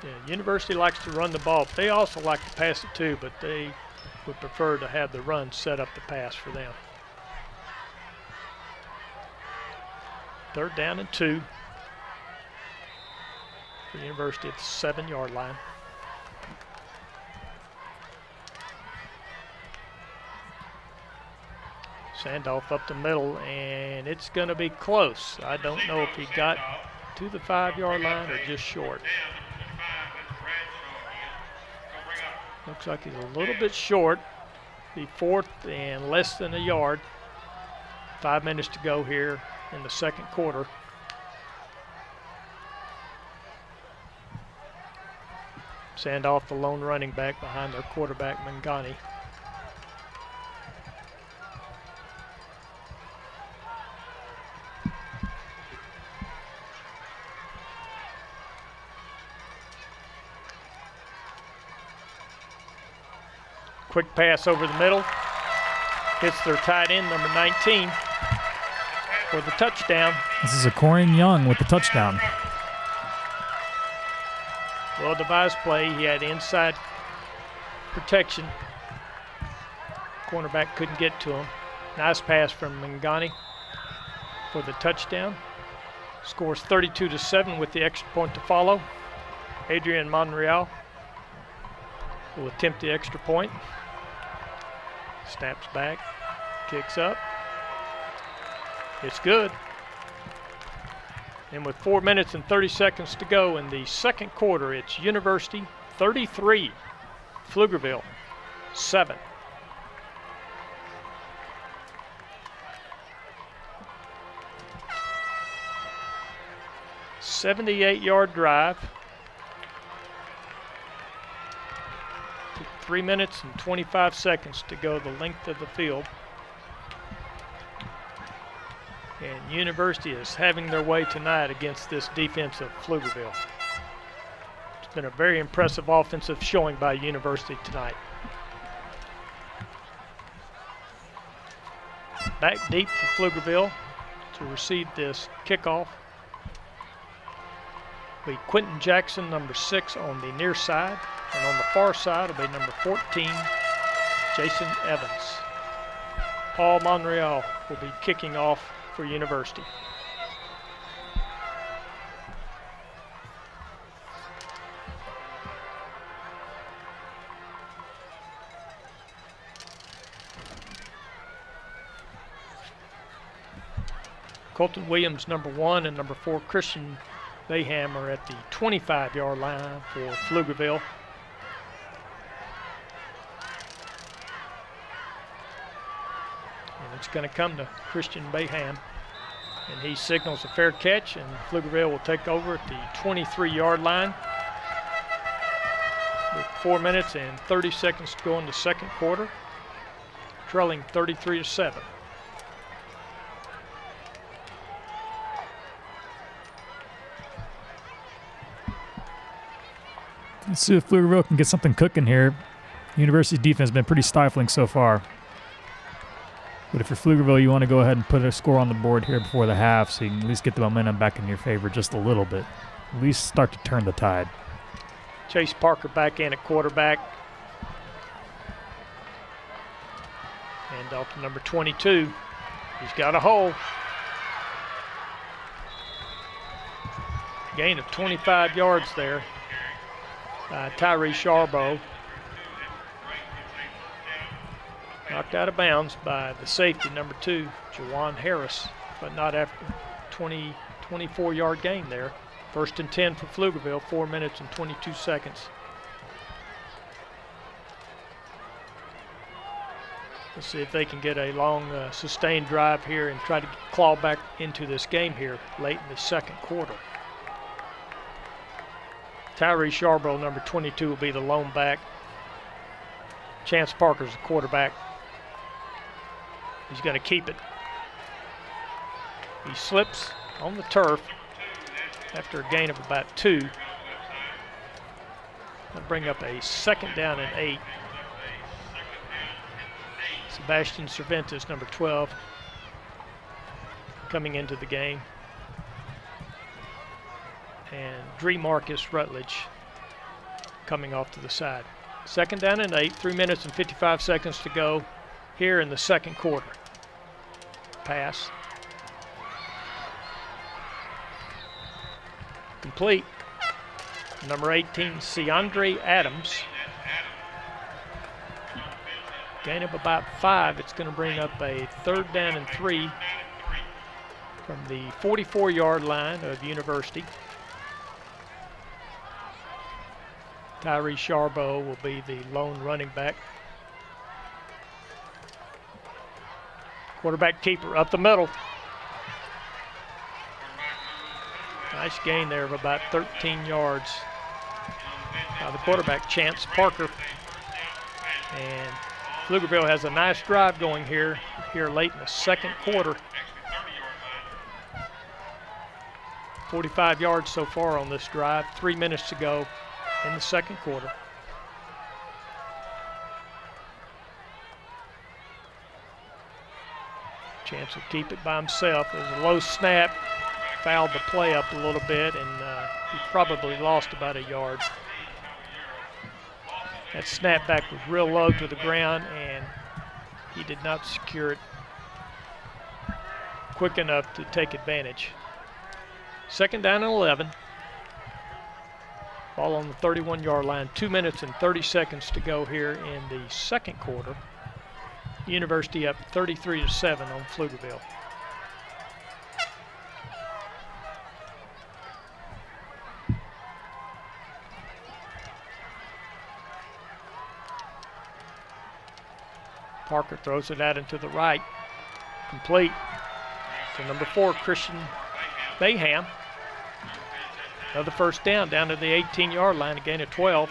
Yeah, University likes to run the ball. They also like to pass it too, but they would prefer to have the run set up the pass for them. 3rd down and 2 for University at the 7-yard line. Sandoff up the middle, and it's going to be close. I don't know if he got to the 5-yard line or just short. Looks like he's a little bit short. Be 4th and less than a yard. 5 minutes to go here in the second quarter. Sandoff, the lone running back behind their quarterback, Mangani. Quick pass over the middle. Hits their tight end, number 19, for the touchdown. This is a Corian Young with the touchdown. Well devised play. He had inside protection. Cornerback couldn't get to him. Nice pass from Mangani for the touchdown. Scores 32-7 with the extra point to follow. Adrian Monreal will attempt the extra point. Snaps back, kicks up. It's good. And with 4 minutes and 30 seconds to go in the second quarter, it's University 33, Pflugerville 7. A 78-yard drive. Took 3 minutes and 25 seconds to go the length of the field. And University is having their way tonight against this defense of Pflugerville. It's been a very impressive offensive showing by University tonight. Back deep for Pflugerville to receive this kickoff. Will be Quentin Jackson, number 6, on the near side. And on the far side will be number 14, Jason Evans. Paul Monreal will be kicking off for University. Colton Williams, number 1, and number 4, Christian Bayham, are at the 25-yard line for Pflugerville. And it's going to come to Christian Bayham, and he signals a fair catch, and Pflugerville will take over at the 23-yard line with 4 minutes and 30 seconds to go in the second quarter, trailing 33-7. Let's see if Pflugerville can get something cooking here. University's defense has been pretty stifling so far. But if you're Pflugerville, you want to go ahead and put a score on the board here before the half so you can at least get the momentum back in your favor just a little bit. At least start to turn the tide. Chase Parker back in at quarterback. And off to number 22. He's got a hole. Gain of 25 yards there. Tyree Sharbo. Knocked out of bounds by the safety, number 2, Jawan Harris, but not after 24-yard gain there. First and 10 for Pflugerville, 4 minutes and 22 seconds. Let's see if they can get a long, sustained drive here and try to claw back into this game here late in the second quarter. Tyree Sharbo, number 22, will be the lone back. Chance Parker's the quarterback. He's going to keep it. He slips on the turf after a gain of about 2. That'll bring up a second down and 8. Sebastian Cervantes, number 12, coming into the game. And Dreamarcus Rutledge coming off to the side. Second down and 8, 3 minutes and 55 seconds to go here in the second quarter. Pass. Complete. Number 18, Ciandre Adams. Gain of about 5. It's going to bring up a third down and 3 from the 44-yard line of University. Tyree Sharbo will be the lone running back. Quarterback keeper up the middle. Nice gain there of about 13 yards by the quarterback, Chance Parker. And Pflugerville has a nice drive going here late in the second quarter. 45 yards so far on this drive, 3 minutes to go in the second quarter. Chance will keep it by himself. There's a low snap, fouled the play up a little bit, and he probably lost about a yard. That snap back was real low to the ground, and he did not secure it quick enough to take advantage. Second down and 11. Ball on the 31-yard line. 2 minutes and 30 seconds to go here in the second quarter. University up 33-7 on Pflugerville. Parker throws it out into the right. Complete to number 4, Christian Bayham. Another first down to the 18-yard line, a gain of 12.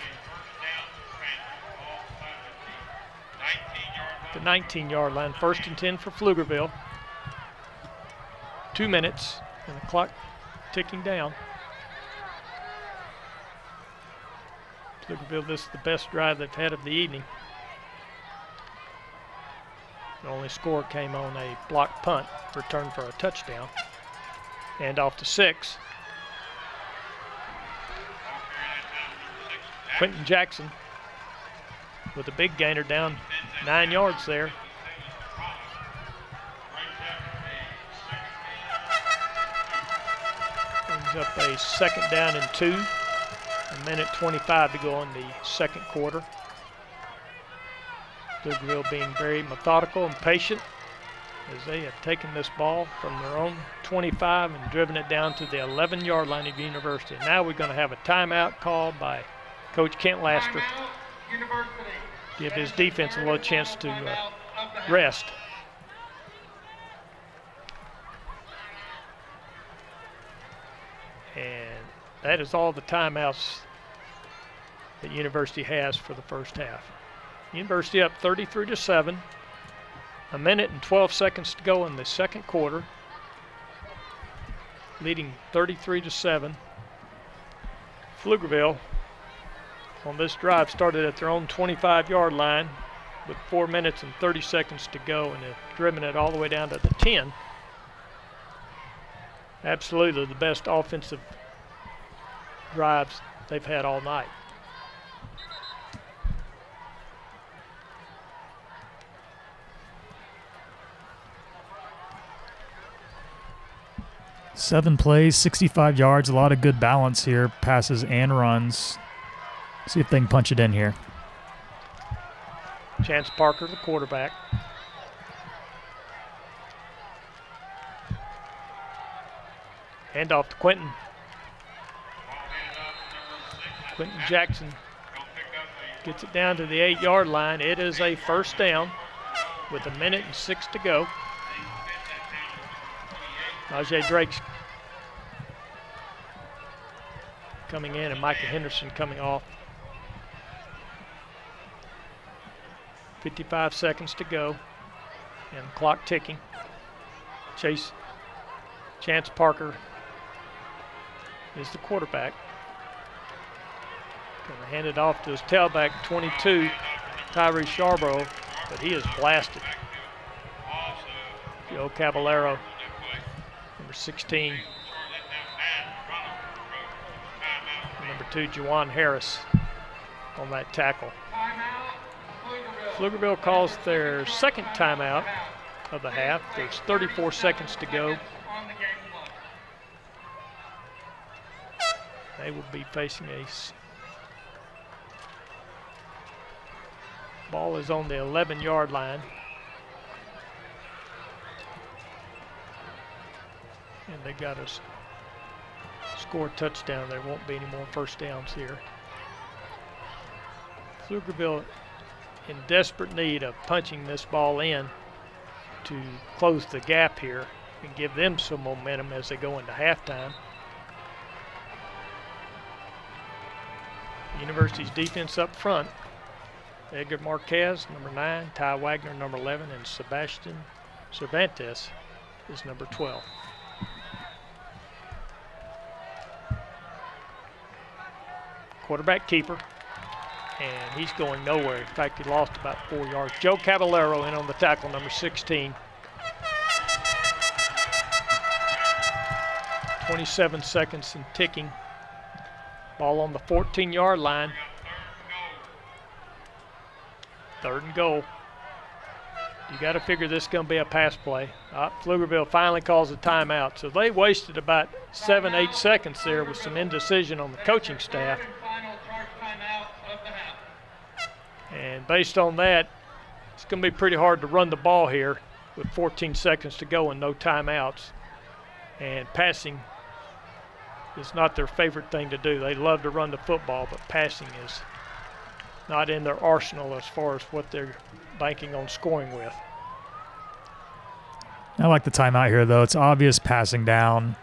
The 19-yard line, 1st and 10 for Pflugerville. 2 minutes and the clock ticking down. Pflugerville, this is the best drive they've had of the evening. The only score came on a blocked punt, return for a touchdown. And off to 6. Quentin Jackson with a big gainer down 9 yards there. Brings up a 2nd down and 2. 1:25 to go in the second quarter. Pflugerville being very methodical and patient as they have taken this ball from their own 25 and driven it down to the 11-yard line of University. Now we're going to have a timeout called by Coach Kent Laster. Give his defense a little chance to rest. And that is all the timeouts that University has for the first half. University up 33-7. 1 minute and 12 seconds to go in the second quarter. Leading 33-7. Pflugerville on this drive started at their own 25-yard line with 4 minutes and 30 seconds to go and have driven it all the way down to the 10. Absolutely the best offensive drives they've had all night. Seven plays, 65 yards, a lot of good balance here, passes and runs. See if they can punch it in here. Chance Parker, the quarterback. Hand off to Quentin. Quentin Jackson gets it down to the 8-yard line. It is a first down with 1 minute and 6 to go. Najee Drake's coming in and Micah Henderson coming off. 55 seconds to go and the clock ticking. Chance Parker is the quarterback. Going to hand it off to his tailback, 22, Tyree Charbrough, but he is blasted. Joe Caballero, number 16. Number 2, Juwan Harris on that tackle. Pflugerville calls their second timeout of the half. There's 34 seconds to go. They will be facing a ball is on the 11-yard line. And they got us score a touchdown. There won't be any more first downs here. Pflugerville in desperate need of punching this ball in to close the gap here and give them some momentum as they go into halftime. University's defense up front. Edgar Marquez, number 9, Ty Wagner, number 11, and Sebastian Cervantes is number 12. Quarterback keeper, and he's going nowhere. In fact, he lost about 4 yards. Joe Caballero in on the tackle, number 16. 27 seconds and ticking. Ball on the 14-yard line. 3rd and goal. You got to figure this is going to be a pass play. Pflugerville finally calls a timeout. So they wasted about 7-8 seconds there with some indecision on the coaching staff. And based on that, it's going to be pretty hard to run the ball here with 14 seconds to go and no timeouts. And passing is not their favorite thing to do. They love to run the football, but passing is not in their arsenal as far as what they're banking on scoring with. I like the timeout here, though. It's obvious passing down.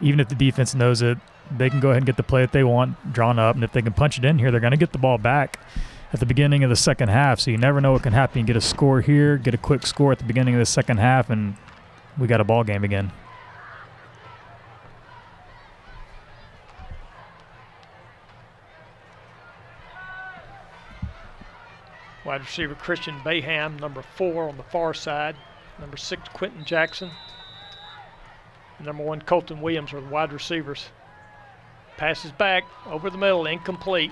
Even if the defense knows it, they can go ahead and get the play that they want drawn up. And if they can punch it in here, they're going to get the ball back at the beginning of the second half. So you never know what can happen. You get a score here, get a quick score at the beginning of the second half, and we got a ball game again. Wide receiver Christian Baham, number 4 on the far side. Number 6, Quentin Jackson. Number 1, Colton Williams are the wide receivers. Passes back over the middle, incomplete.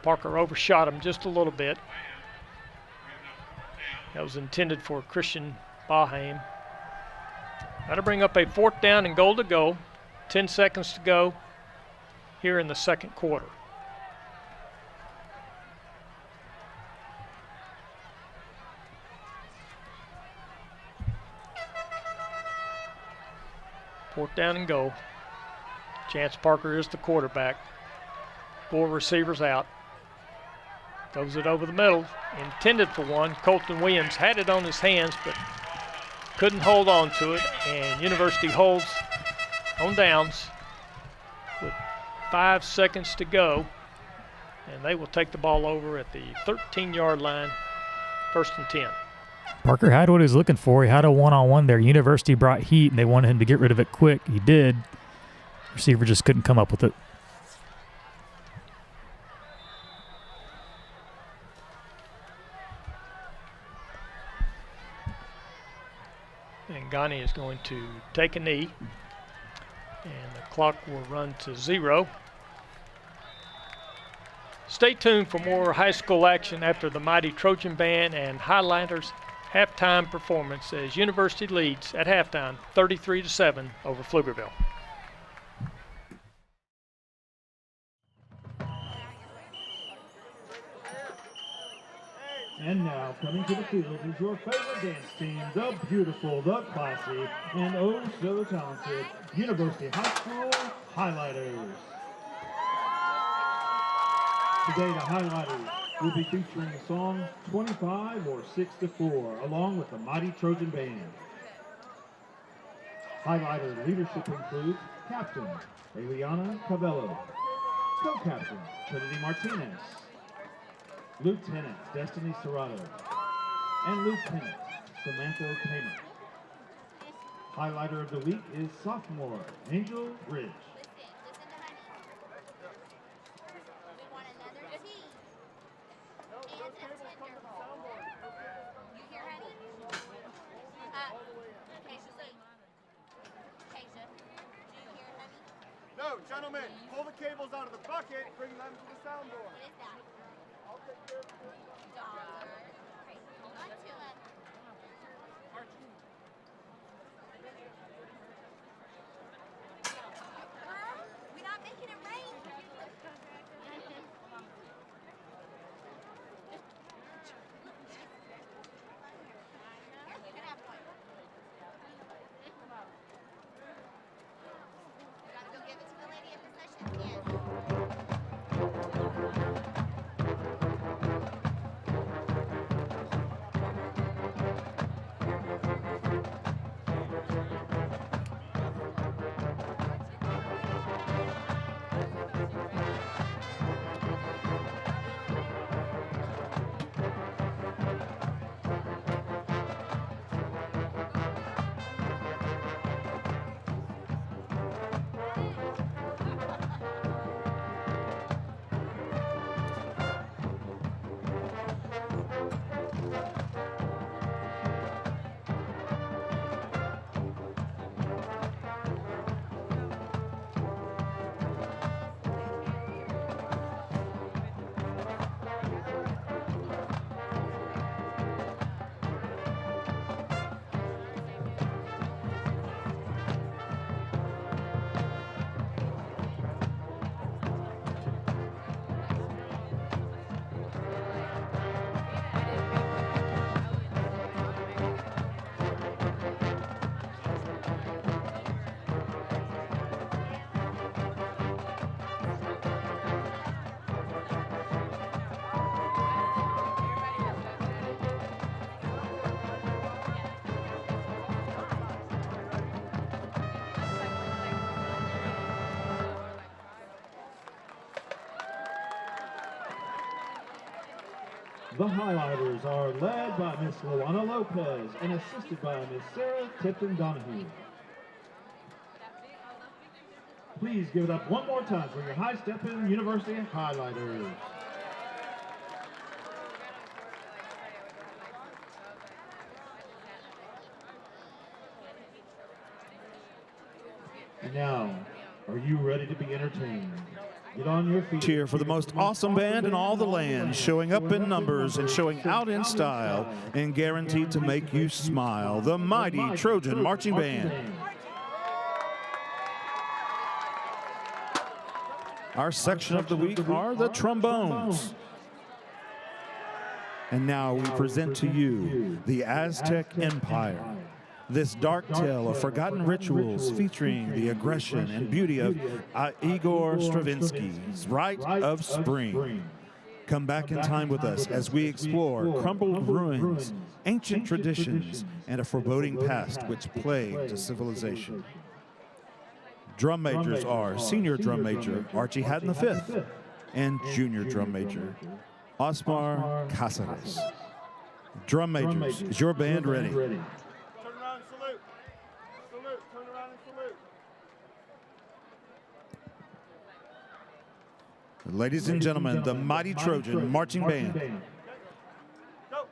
Parker overshot him just a little bit. That was intended for Christian Baham. That'll bring up a 4th down and goal to go. 10 seconds to go here in the second quarter. Fourth down and goal. Chance Parker is the quarterback. 4 receivers out. Throws it over the middle. Intended for one. Colton Williams had it on his hands, but couldn't hold on to it. And University holds on downs with 5 seconds to go. And they will take the ball over at the 13-yard line. 1st and 10. Parker had what he was looking for. He had a one-on-one there. University brought heat, and they wanted him to get rid of it quick. He did. Receiver just couldn't come up with it. And Ghani is going to take a knee. And the clock will run to 0. Stay tuned for more high school action after the mighty Trojan Band and Highlighters halftime performance as University leads at halftime 33-7 over Pflugerville. And now, coming to the field is your favorite dance team, the beautiful, the classy, and oh so talented University High School Highlighters. Today, the Highlighters will be featuring the song 25 or 6 to 4, along with the mighty Trojan Band. Highlighter leadership includes Captain Eliana Cabello, Co-Captain Trinity Martinez, Lieutenant Destiny Serrato, and Lieutenant Samantha Tamer. Highlighter of the week is sophomore Angel Ridge. No, gentlemen, pull the cables out of the bucket, bring them to the soundboard. What is that? I'll take care of it. Dollar. Okay, hold on to it. We're not making it rain. You can have one. Gotta go give it to the lady at the session. Yes. The highlighters are led by Miss Luana Lopez and assisted by Miss Sarah Tipton Donahue. Please give it up one more time for your high-stepping University highlighters. And now, are you ready to be entertained? Get on your feet. Cheer for the most awesome band in all the land, showing up in numbers and showing out in style, and guaranteed to make you smile. The mighty Trojan Marching Band. Our section of the week are the trombones. And now we present to you the Aztec Empire. This dark tale of forgotten rituals featuring the aggression and beauty of Igor Stravinsky's Rite of Spring. Come back in time with us as we explore crumbled ruins, ancient traditions, and a foreboding past which plagued a civilization. Drum majors are Senior Drum Major Archie Haddon V and Junior Drum Major Osmar Casares. Drum majors, is your band ready? Turn around and salute. Salute. Turn around and salute. Ladies and gentlemen, the mighty Trojan Marching Band. Go. Go.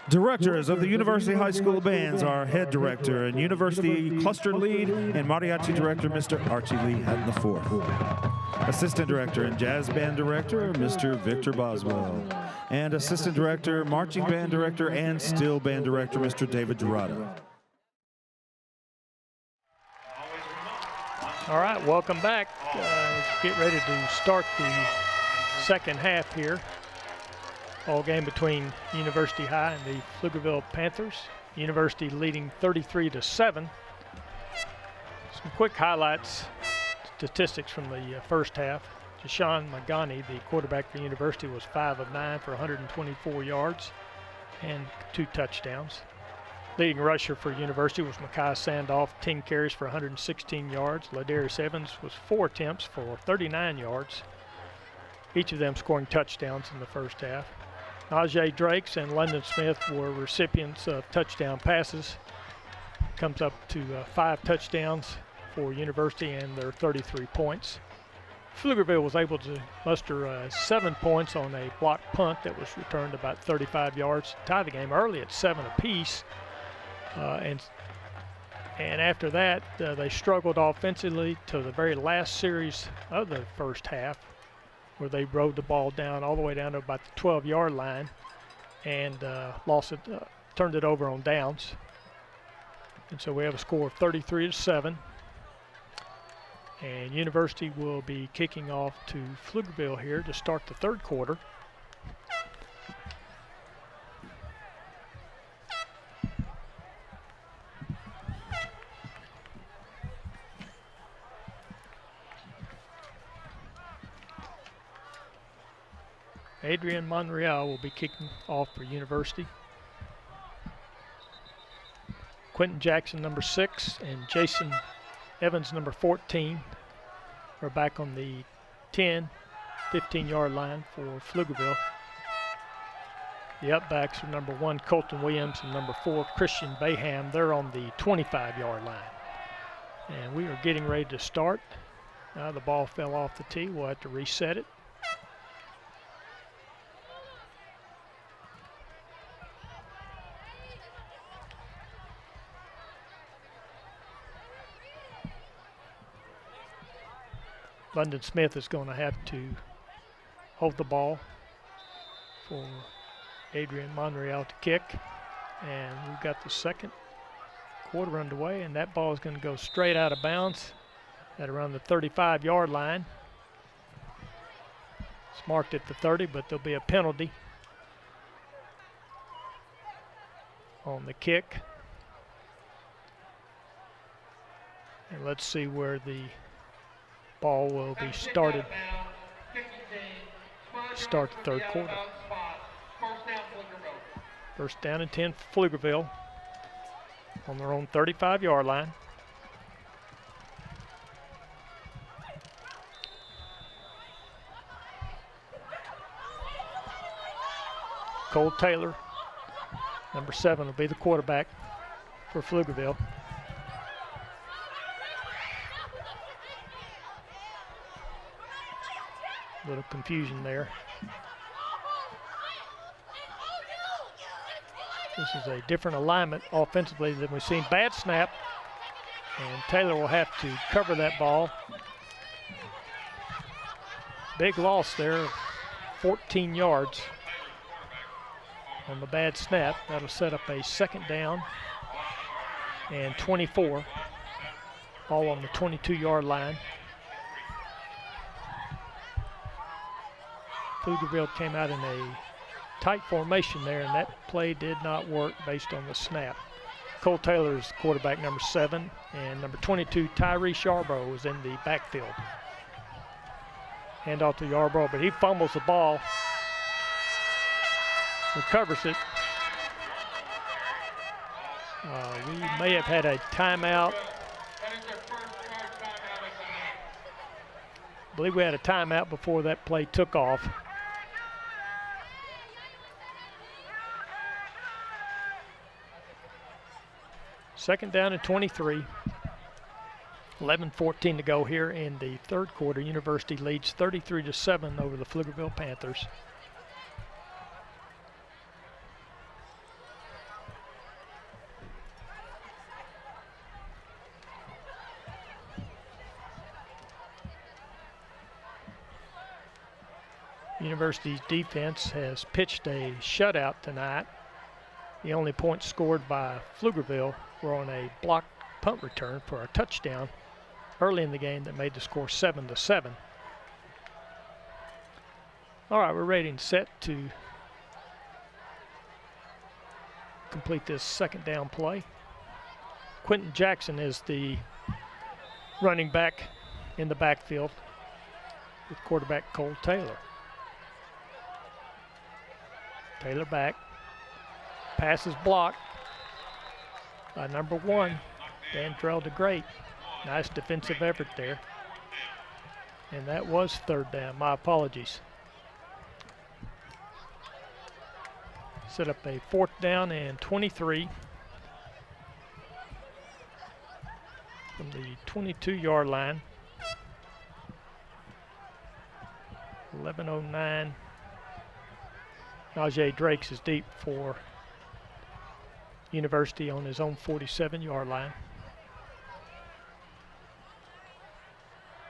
Directors of the University High School Bands are Head Director and University Cluster Lead and Mariachi Director, Mr. Archie Lee Hatton IV. Assistant Director and Jazz Band Director, Mr. Victor Boswell. And Assistant Director, Marching Band Director, and Still Band Director, Mr. David Gerardo. All right, welcome back. Get ready to start the second half here. Ball game between University High and the Pflugerville Panthers. University leading 33-7. Some quick highlights, statistics from the first half. Jashawn Magani, the quarterback for University, was 5 of 9 for 124 yards and 2 touchdowns. Leading rusher for University was Makai Sandoff, 10 carries for 116 yards. Ladarius Evans was 4 attempts for 39 yards. Each of them scoring touchdowns in the first half. Najee Drakes and London Smith were recipients of touchdown passes. Comes up to 5 touchdowns for University and their 33 points. Pflugerville was able to muster 7 points on a blocked punt that was returned about 35 yards to tie the game early at 7 apiece. And after that, they struggled offensively to the very last series of the first half, where they rode the ball down all the way down to about the 12-yard line and lost it, turned it over on downs. And so we have a score of 33-7. And University will be kicking off to Pflugerville here to start the third quarter. Adrian Monreal will be kicking off for University. Quentin Jackson, number 6, and Jason Evans, number 14, are back on the 10, 15-yard line for Pflugerville. The upbacks are number 1, Colton Williams, and number 4, Christian Bayham. They're on the 25-yard line. And we are getting ready to start. The ball fell off the tee. We'll have to reset it. London Smith is going to have to hold the ball for Adrian Monreal to kick. And we've got the second quarter underway, and that ball is going to go straight out of bounds at around the 35-yard line. It's marked at the 30, but there'll be a penalty on the kick. And let's see where the ball will be started. Start the third quarter. First down and 10 for Pflugerville on their own 35-yard line. Cole Taylor, number 7, will be the quarterback for Pflugerville. Little confusion there. This is a different alignment offensively than we've seen. Bad snap, and Taylor will have to cover that ball. Big loss there, 14 yards on the bad snap. That'll set up a second down and 24. Ball on the 22-yard line. Pflugerville came out in a tight formation there, and that play did not work based on the snap. Cole Taylor is quarterback, number 7, and number 22, Tyree Yarbrough, is in the backfield. Hand off to Yarbrough, but he fumbles the ball, recovers it. We may have had a timeout. I believe we had a timeout before that play took off. Second down and 23. 11:14 to go here in the third quarter. University leads 33-7 over the Pflugerville Panthers. University's defense has pitched a shutout tonight. The only points scored by Pflugerville were on a blocked punt return for a touchdown early in the game that made the score 7-7. All right, we're ready and set to complete this second down play. Quentin Jackson is the running back in the backfield with quarterback Cole Taylor. Taylor back. Pass is blocked by number 1, Dantrell DeGreat. Nice defensive effort there. And that was third down. My apologies. Set up a 4th down and 23 from the 22-yard line. 11:09. Najee Drakes is deep for University on his own 47-yard line.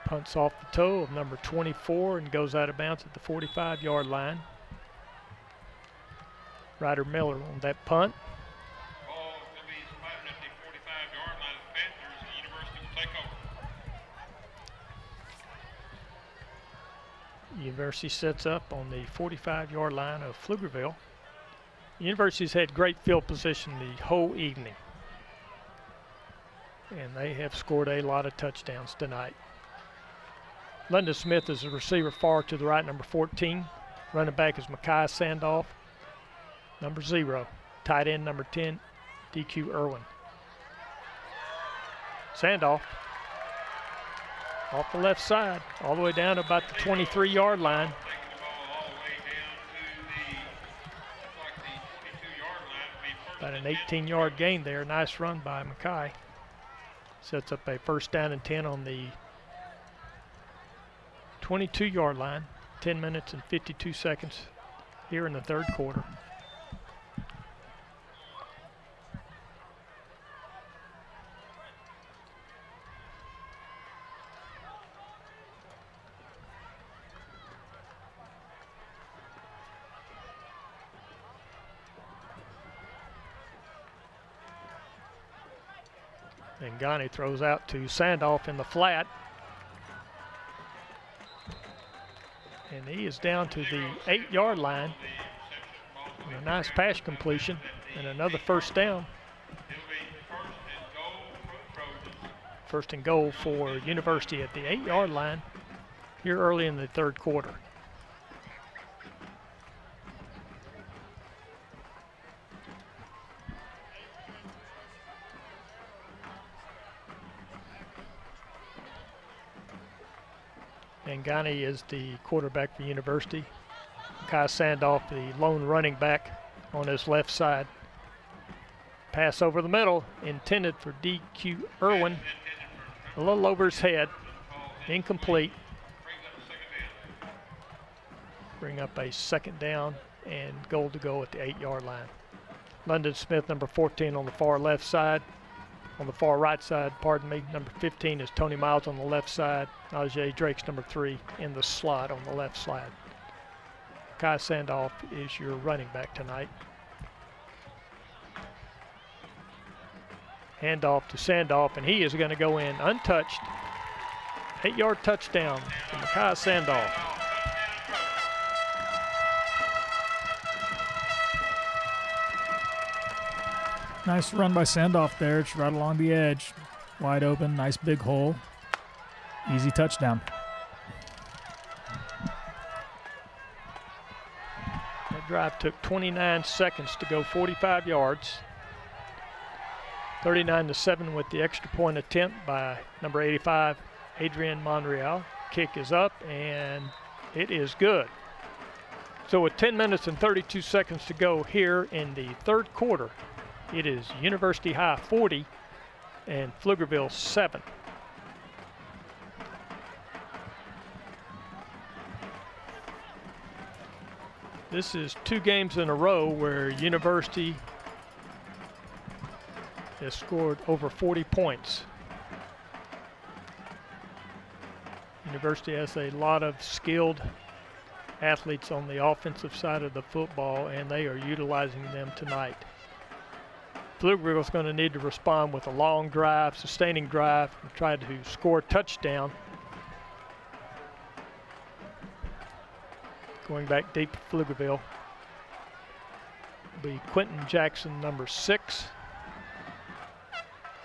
Punts off the toe of number 24 and goes out of bounds at the 45-yard line. Ryder Miller on that punt. Ball will be spotted at the 45-yard line of the Panthers, and University will take over. University sets up on the 45-yard line of Pflugerville. University's had great field position the whole evening, and they have scored a lot of touchdowns tonight. London Smith is the receiver far to the right, number 14. Running back is Mekhi Sandoff, number 0. Tight end, number 10, DQ Irwin. Sandoff off the left side, all the way down to about the 23-yard line. Taking the ball all the way down to the 22-yard line. Will be first About and an 10. 18-yard gain there. Nice run by Mekhi. Sets up a 1st down and 10 on the 22-yard line. 10 minutes and 52 seconds here in the third quarter. And Ghani throws out to Sandoff in the flat. And he is down to the 8-yard line. And a nice pass completion and another 1st down. It'll be First and goal for University at the 8-yard line here early in the third quarter. And Ghani is the quarterback for University. Kai Sandoff, the lone running back on his left side. Pass over the middle, intended for DQ Irwin. A little over his head, incomplete. Bring up a 2nd down and goal to go at the 8-yard line. London Smith, number 14 on the far left side. On the far right side, pardon me, number 15 is Tony Miles on the left side. Najee Drake's number 3 in the slot on the left side. Kai Sandoff is your running back tonight. Handoff to Sandoff, and he is going to go in untouched. 8-yard touchdown from Kai Sandoff. Nice run by Sandoff there. It's right along the edge. Wide open, nice big hole. Easy touchdown. That drive took 29 seconds to go 45 yards. 39-7 with the extra point attempt by number 85, Adrian Monreal. Kick is up, and it is good. So with 10 minutes and 32 seconds to go here in the third quarter, it is University High 40 and Pflugerville 7. This is 2 games in a row where University has scored over 40 points. University has a lot of skilled athletes on the offensive side of the football, and they are utilizing them tonight. Pflugerville is going to need to respond with a long drive, sustaining drive, and try to score a touchdown. Going back deep to Pflugerville will be Quentin Jackson, number 6,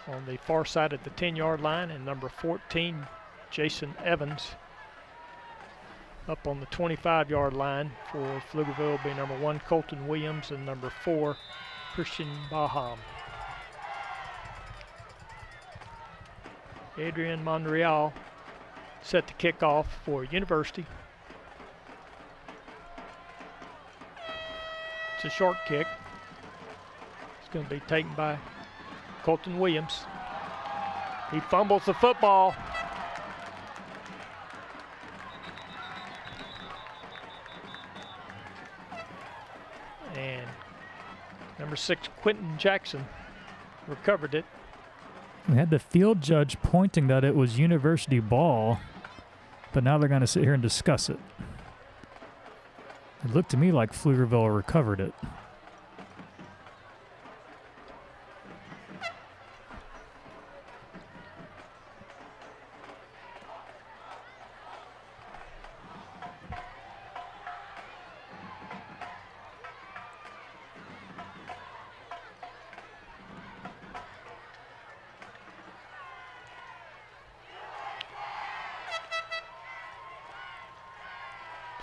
on the far side at the 10-yard line, and number 14, Jason Evans, up on the 25-yard line. For Pflugerville will be number 1, Colton Williams, and number 4, Christian Baham. Adrian Monreal set to kick off for University. It's a short kick. It's going to be taken by Colton Williams. He fumbles the football. And number 6, Quentin Jackson, recovered it. We had the field judge pointing that it was University ball, but now they're going to sit here and discuss it. It looked to me like Pflugerville recovered it.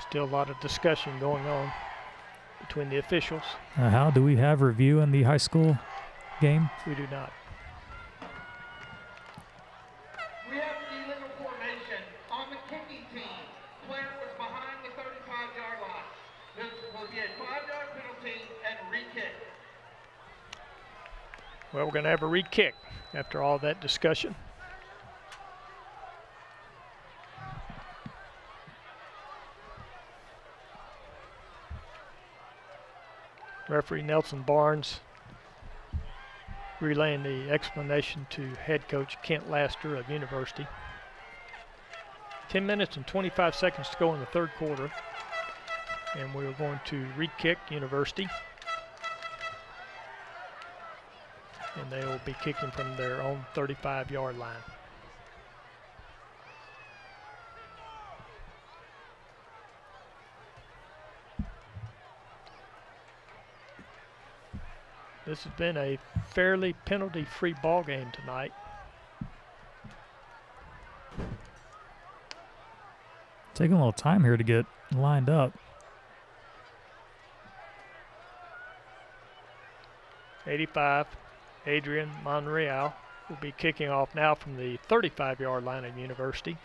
Still a lot of discussion going on between the officials. How do we have review in the high school game? We do not. We have illegal formation on the kicking team. Player was behind the 35-yard line. This will be a 5-yard penalty and re-kick. Well, we're going to have a re-kick after all that discussion. Referee Nelson Barnes relaying the explanation to head coach Kent Laster of University. 10 minutes and 25 seconds to go in the third quarter. And we're going to re-kick University. And they will be kicking from their own 35-yard line. This has been a fairly penalty-free ball game tonight. Taking a little time here to get lined up. 85, Adrian Monreal will be kicking off now from the 35-yard line of University.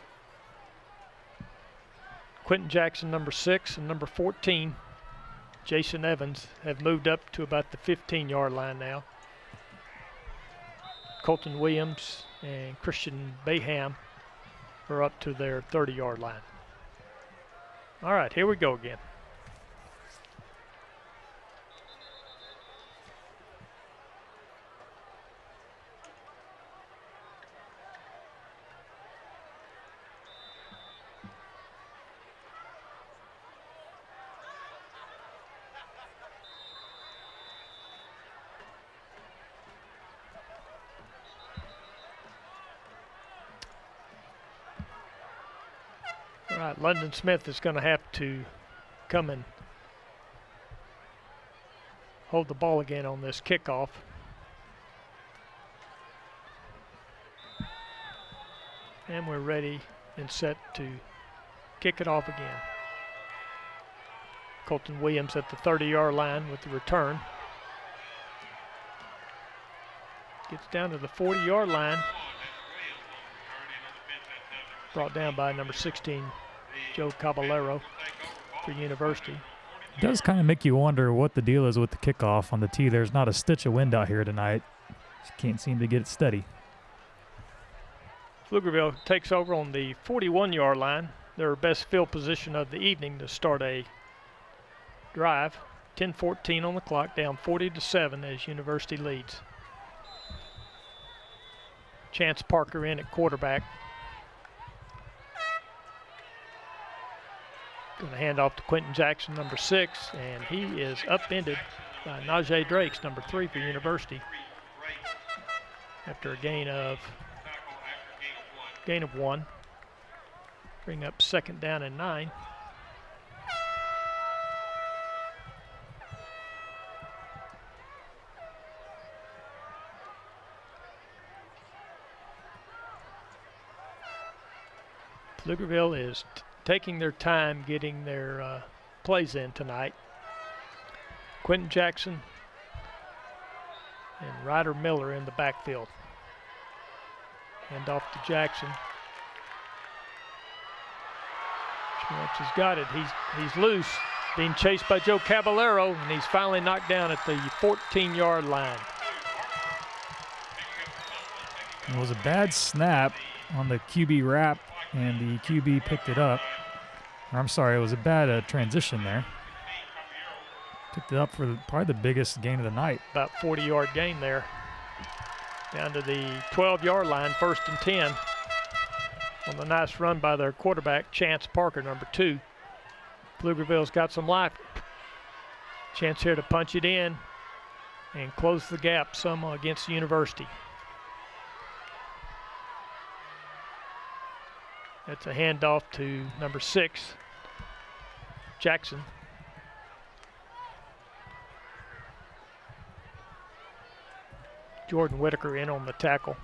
Quentin Jackson, number 6, and number 14, Jason Evans, have moved up to about the 15-yard line now. Colton Williams and Christian Baham are up to their 30-yard line. All right, here we go again. All right, London Smith is going to have to come and hold the ball again on this kickoff. And we're ready and set to kick it off again. Colton Williams at the 30-yard line with the return. Gets down to the 40-yard line. Brought down by number 16, Joe Caballero for University. It does kind of make you wonder what the deal is with the kickoff on the tee. There's not a stitch of wind out here tonight. Just can't seem to get it steady. Pflugerville takes over on the 41-yard line. Their best field position of the evening to start a drive. 10:14 on the clock, down 40-7 as University leads. Chance Parker in at quarterback. Going to hand off to Quentin Jackson, number 6, and he is upended by Najee Drakes, number 3 for University, after a gain of 1. Bring up 2nd down and 9. Pflugerville is taking their time getting their plays in tonight. Quentin Jackson and Ryder Miller in the backfield. Hand off to Jackson. Schwartz has got it. He's loose, being chased by Joe Caballero, and he's finally knocked down at the 14-yard line. It was a bad snap on the QB wrap, and the QB picked it up. I'm sorry, it was a bad transition there. Picked it up for probably the biggest gain of the night. About 40-yard gain there. Down to the 12-yard line, 1st and 10. On the nice run by their quarterback, Chance Parker, number 2. Pflugerville's got some life. Chance here to punch it in and close the gap some against the University. That's a handoff to number 6, Jackson. Jordan Whitaker in on the tackle.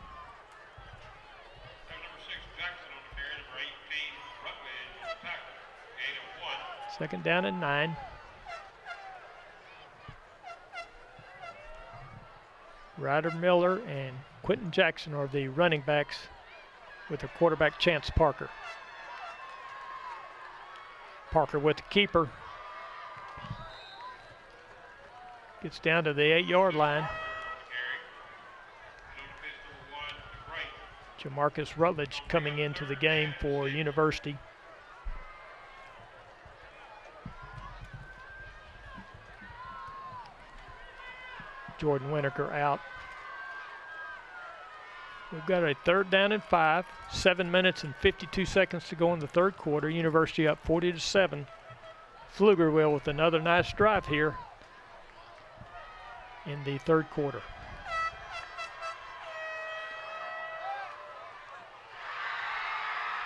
Second down and 9. Ryder Miller and Quentin Jackson are the running backs, with their quarterback Chance Parker. Parker with the keeper. Gets down to the 8-yard line. Jamarcus Rutledge coming into the game for University. Jordan Whitaker out. We've got a 3rd down and 5, 7 minutes and 52 seconds to go in the 3rd quarter. University up 40-7. Pflugerville with another nice drive here in the 3rd quarter.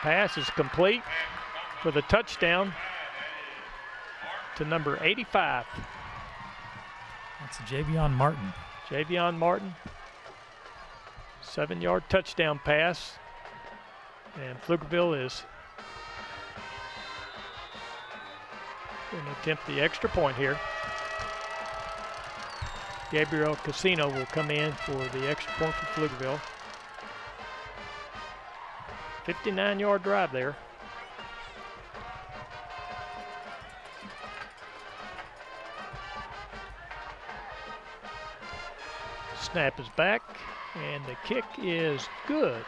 Pass is complete for the touchdown to number 85. That's Javion Martin. Javion Martin. 7-yard touchdown pass. And Pflugerville is going to attempt the extra point here. Gabriel Casino will come in for the extra point for Pflugerville. 59-yard drive there. Snap is back, and the kick is good.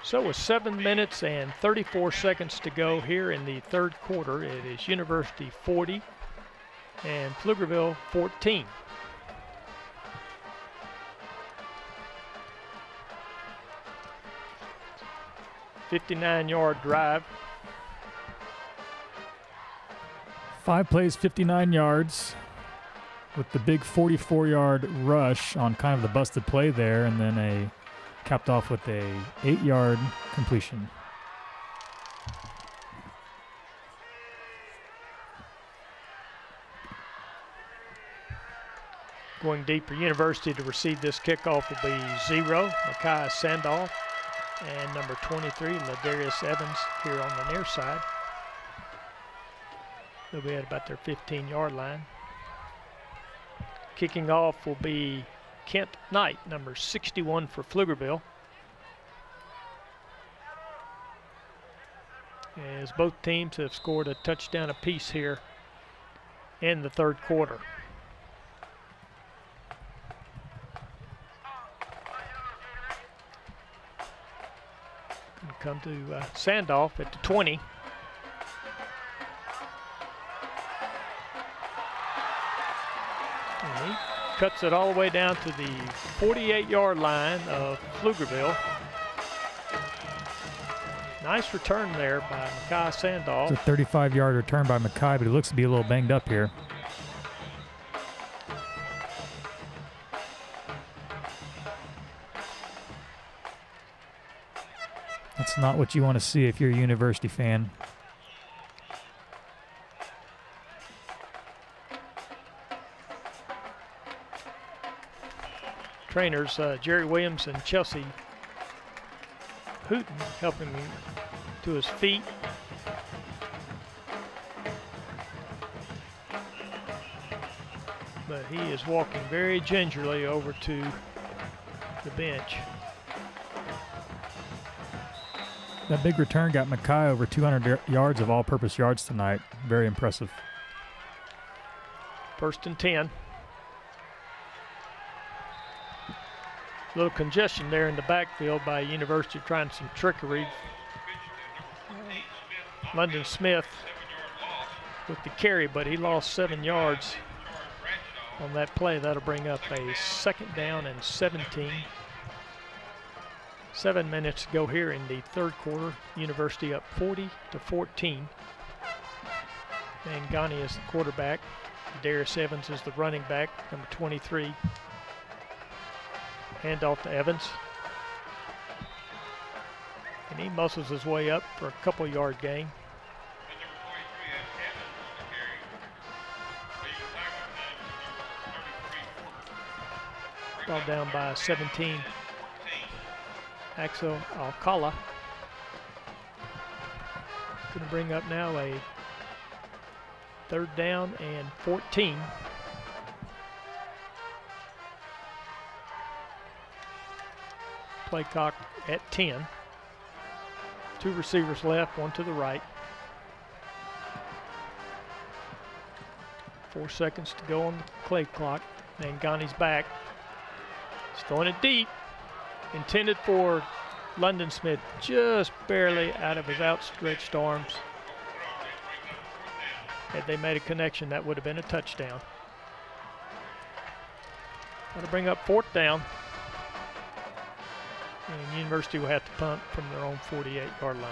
So with 7 minutes and 34 seconds to go here in the 3rd quarter, it is University 40 and Pflugerville 14. $59-yard drive. 5 plays, 59 yards, with the big 44-yard rush on kind of the busted play there, and then capped off with a 8-yard completion. Going deep for University to receive this kickoff will be 0, Micaiah Sandoff, and number 23, Ladarius Evans here on the near side. They'll be at about their 15-yard line. Kicking off will be Kent Knight, number 61 for Pflugerville. As both teams have scored a touchdown apiece here in the 3rd quarter. Come to Sandoff at the 20. And he cuts it all the way down to the 48-yard line of Pflugerville. Nice return there by Mackay Sandoff. It's a 35-yard return by Mackay, but he looks to be a little banged up here. That's not what you want to see if you're a University fan. Trainers Jerry Williams and Chelsea Hooten helping him to his feet. But he is walking very gingerly over to the bench. That big return got Mackay over 200 yards of all-purpose yards tonight. Very impressive. 1st and 10. Little congestion there in the backfield by University trying some trickery. London Smith with the carry, but he lost 7 yards on that play. That'll bring up a 2nd down and 17. 7 minutes to go here in the 3rd quarter. University up 40-14. Mangani is the quarterback. Darius Evans is the running back, number 23. Handoff to Evans. And he muscles his way up for a couple-yard gain. Ball down by 17. Axel Alcala. Going to bring up now a 3rd down and 14. Play clock at 10. 2 receivers left, 1 to the right. 4 seconds to go on the play clock. Mangani's back. He's throwing it deep. Intended for London Smith, just barely out of his outstretched arms. Had they made a connection, that would have been a touchdown. That'll bring up 4th down. And University will have to punt from their own 48-yard line.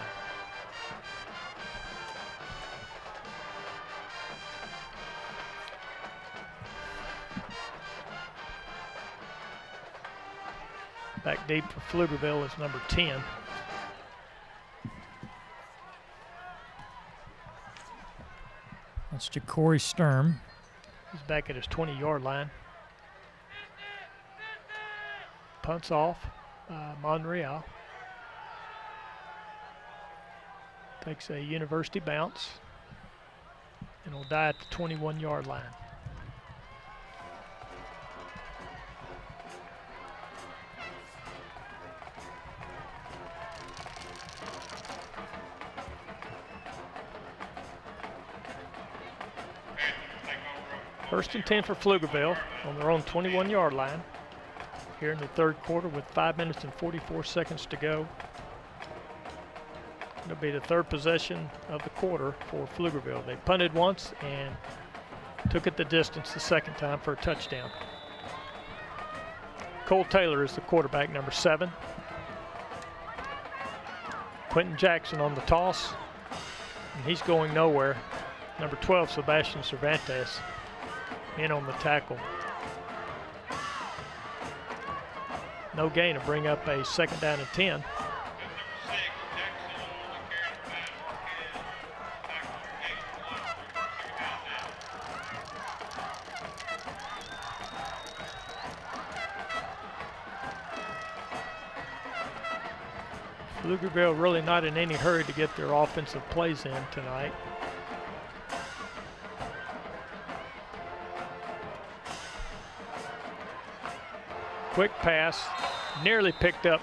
Back deep for Pflugerville is number 10. That's Ja'Cory Sturm. He's back at his 20-yard line. Punts off. Monreal takes a University bounce and will die at the 21-yard line. First and 10 for Pflugerville on their own 21-yard line. Here in the 3rd quarter with 5 minutes and 44 seconds to go. It'll be the 3rd possession of the quarter for Pflugerville. They punted once and took it the distance the 2nd time for a touchdown. Cole Taylor is the quarterback, number 7. Quentin Jackson on the toss, and he's going nowhere. Number 12, Sebastian Cervantes, in on the tackle. No gain to bring up a 2nd down and 10. Pflugerville really not in any hurry to get their offensive plays in tonight. Quick pass, nearly picked up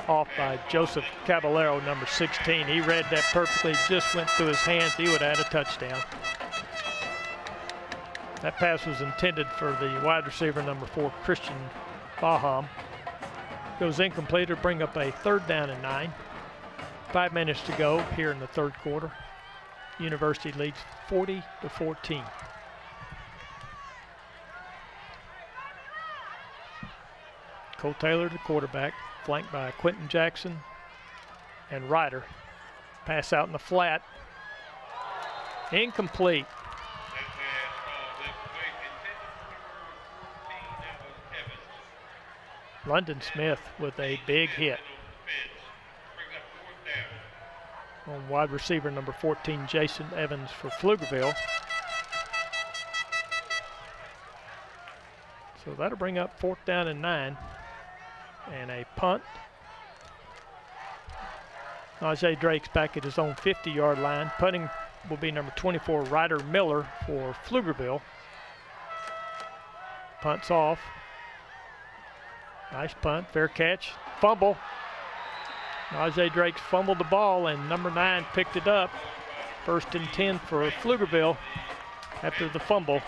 off by Joseph Caballero, number 16. He read that perfectly, just went through his hands. He would have had a touchdown. That pass was intended for the wide receiver, number 4, Christian Baham. Goes incomplete to bring up a 3rd down and 9. 5 minutes to go here in the 3rd quarter. University leads 40-14. Cole Taylor, the quarterback, flanked by Quentin Jackson and Ryder Pass out in the flat. Incomplete. London Smith with a big hit on wide receiver number 14, Jason Evans for Pflugerville. So that'll bring up 4th down and 9. And a punt. Najee Drake's back at his own 50-yard line. Punting will be number 24, Ryder Miller for Pflugerville. Punts off. Nice punt, fair catch, fumble. Najee Drake's fumbled the ball and number 9 picked it up. 1st and 10 for Pflugerville after the fumble.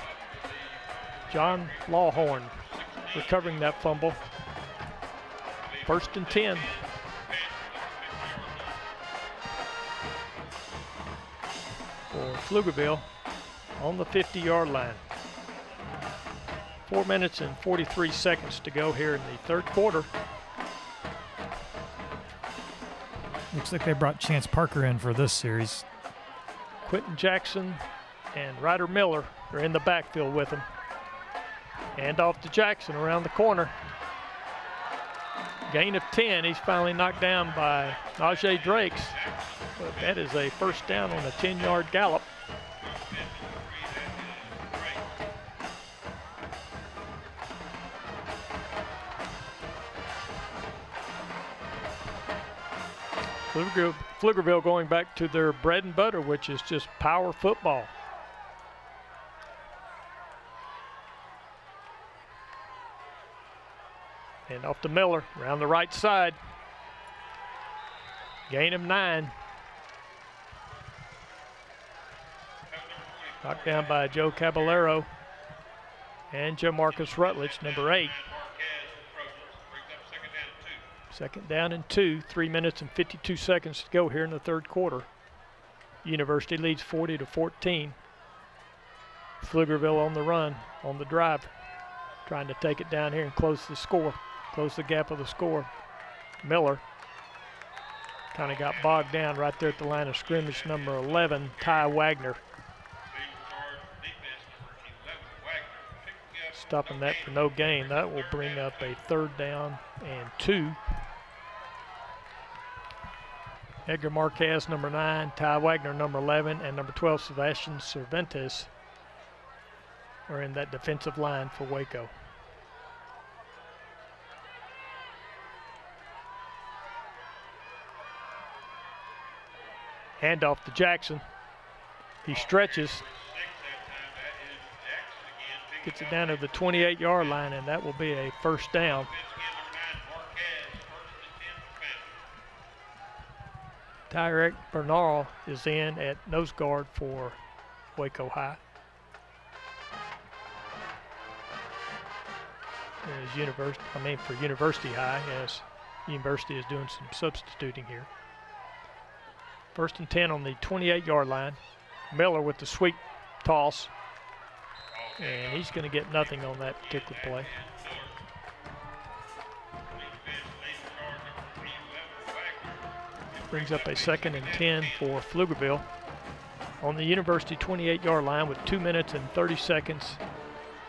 John Lawhorn recovering that fumble. 1st and 10. For Pflugerville on the 50-yard line. 4 minutes and 43 seconds to go here in the 3rd quarter. Looks like they brought Chance Parker in for this series. Quentin Jackson and Ryder Miller are in the backfield with him. Hand off to Jackson around the corner. Gain of 10. He's finally knocked down by Najee Drakes. But that is a 1st down on a 10-yard gallop. Pflugerville going back to their bread and butter, which is just power football. And off to Miller, around the right side. Gain of 9. Knocked down by Joe Caballero and Jamarcus Rutledge, number 8. 2nd down and 2, 3 minutes and 52 seconds to go here in the 3rd quarter. University leads 40-14. Pflugerville on the run, on the drive, trying to take it down here and close the score, close the gap of the score. Miller kind of got bogged down right there at the line of scrimmage, number 11, Ty Wagner. Stopping that for no gain. That will bring up a 3rd down and 2. Edgar Marquez, number 9, Ty Wagner, number 11, and number 12, Sebastian Cervantes are in that defensive line for Waco. Handoff to Jackson. He stretches. Gets it down to the 28-yard line, and that will be a 1st down. Tyrek Bernal is in at nose guard for Waco High. For University High, as University is doing some substituting here. 1st and 10 on the 28-yard line. Miller with the sweep toss. And he's going to get nothing on that particular play. Brings up a 2nd and 10 for Pflugerville on the University 28-yard line with 2 minutes and 30 seconds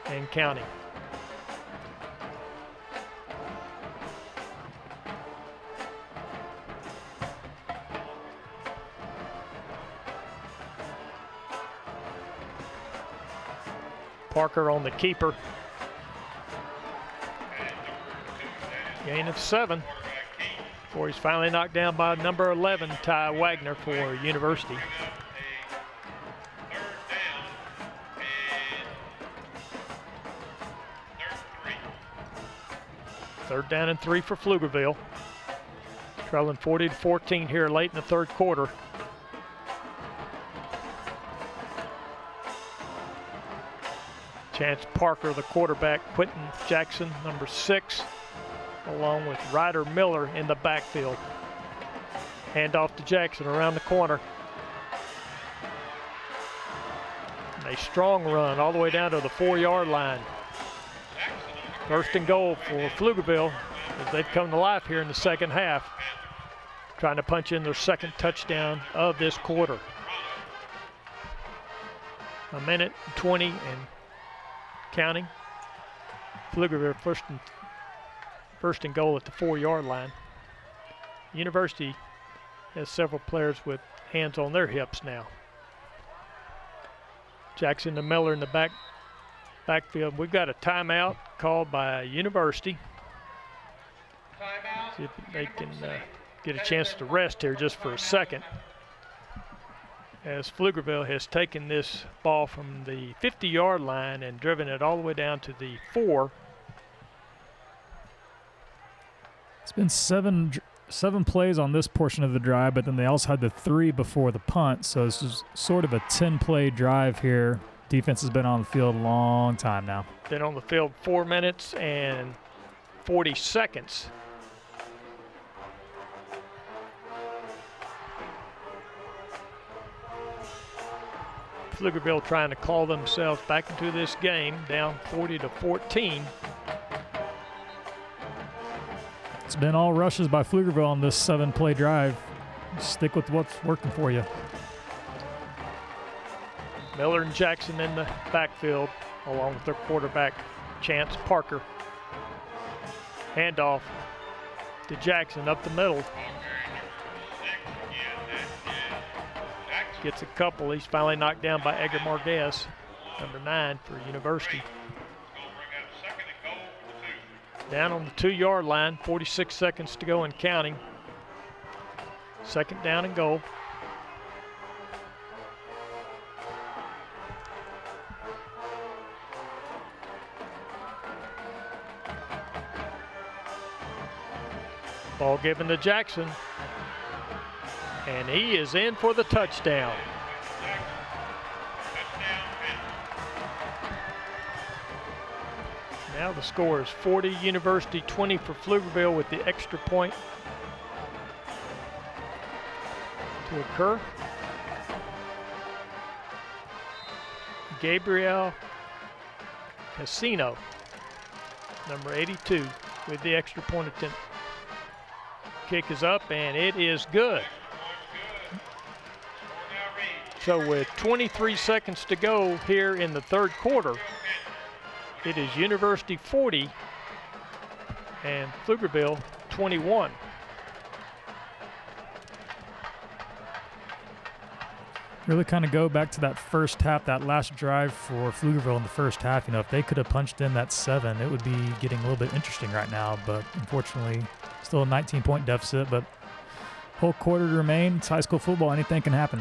and counting. Parker on the keeper. Gain of 7. Before he's finally knocked down by number 11, Ty Wagner for University. Third down and 3 for Pflugerville. Trailing 40-14 here late in the 3rd quarter. Chance Parker, the quarterback, Quentin Jackson, number 6, along with Ryder Miller in the backfield. Handoff to Jackson around the corner. And a strong run all the way down to the 4-yard line. 1st and goal for Pflugerville as they've come to life here in the 2nd half. trying to punch in their second touchdown of this quarter. 1:20 and counting. Pflugerville first and goal at the 4-yard line. University has several players with hands on their hips now. Jackson and Miller in the backfield. We've got a timeout called by University. See if they can get a chance to rest here just for a second, as Pflugerville has taken this ball from the 50-yard line and driven it all the way down to the 4. It's been seven plays on this portion of the drive, but then they also had the 3 before the punt, so this is sort of a 10-play drive here. Defense has been on the field a long time now. Been on the field 4 minutes and 40 seconds. Pflugerville trying to claw themselves back into this game, down 40-14. It's been all rushes by Pflugerville on this 7-play drive. Stick with what's working for you. Miller and Jackson in the backfield, along with their quarterback, Chance Parker. Handoff to Jackson up the middle. Gets a couple. He's finally knocked down by Edgar Marquez, number 9 for University. Down on the 2-yard line, 46 seconds to go and counting. Second down and goal. Ball given to Jackson, and he is in for the touchdown. Now the score is 40 University, 20 for Pflugerville, with the extra point to occur. Gabriel Casino, number 82, with the extra point attempt. Kick is up and it is good. So with 23 seconds to go here in the third quarter, it is University 40 and Pflugerville 21. Really kind of go back to that first half, that last drive for Pflugerville in the first half. You know, if they could have punched in that 7, it would be getting a little bit interesting right now. But unfortunately, still a 19-point deficit. But whole quarter to remain. It's high school football. Anything can happen.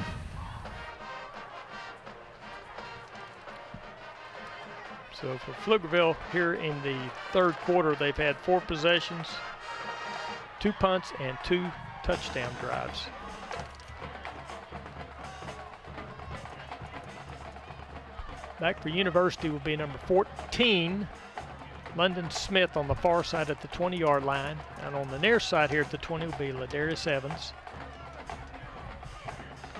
So for Pflugerville here in the third quarter, they've had 4 possessions, 2 punts, and 2 touchdown drives. Back for University will be number 14, London Smith, on the far side at the 20-yard line. And on the near side here at the 20 will be Ladarius Evans.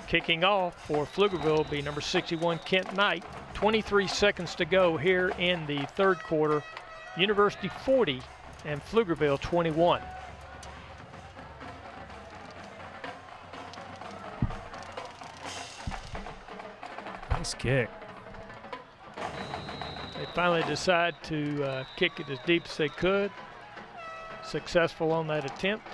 Kicking off for Pflugerville will be number 61, Kent Knight. 23 seconds to go here in the third quarter. University 40 and Pflugerville 21. Nice kick. They finally decide to kick it as deep as they could. Successful on that attempt.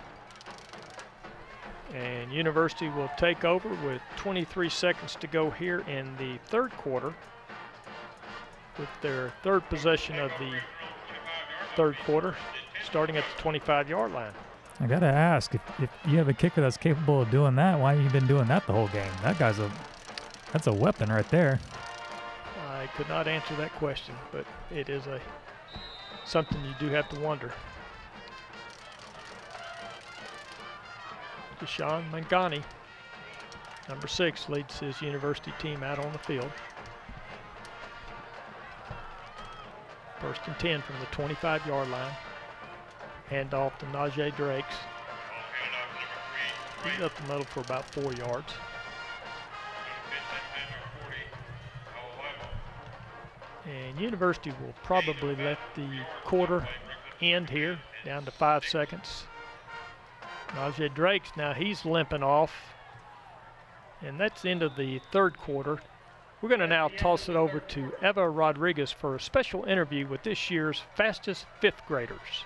And University will take over with 23 seconds to go here in the third quarter, with their third possession of the third quarter, starting at the 25-yard line. I got to ask, if you have a kicker that's capable of doing that, why have you been doing that the whole game? That's a weapon right there. I could not answer that question, but it is something you do have to wonder. Deshaun Mangani, number 6, leads his University team out on the field. First and 10 from the 25-yard line. Handoff to Najee Drakes. He's up the middle for about 4 yards. And University will probably let the quarter end here, down to 5 seconds. Najee Drakes, now he's limping off. And that's the end of the third quarter. We're going to now toss it over to Eva Rodriguez for a special interview with this year's fastest fifth graders.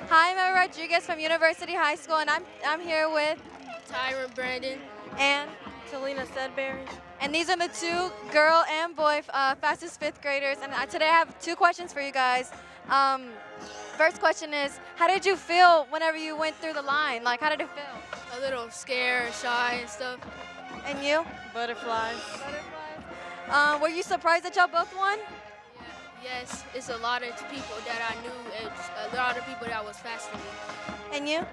Hi, I'm Eva Rodriguez from University High School, and I'm here with Tyron Brandon and Talina Sedberry. And these are the two girl and boy fastest fifth graders. And today I have two questions for you guys. First question is, how did you feel whenever you went through the line? Like, how did it feel? A little scared and shy and stuff. And you? Butterflies. Were you surprised that y'all both won? Yes, it's a lot of people that I knew and a lot of people that was faster than me. And you?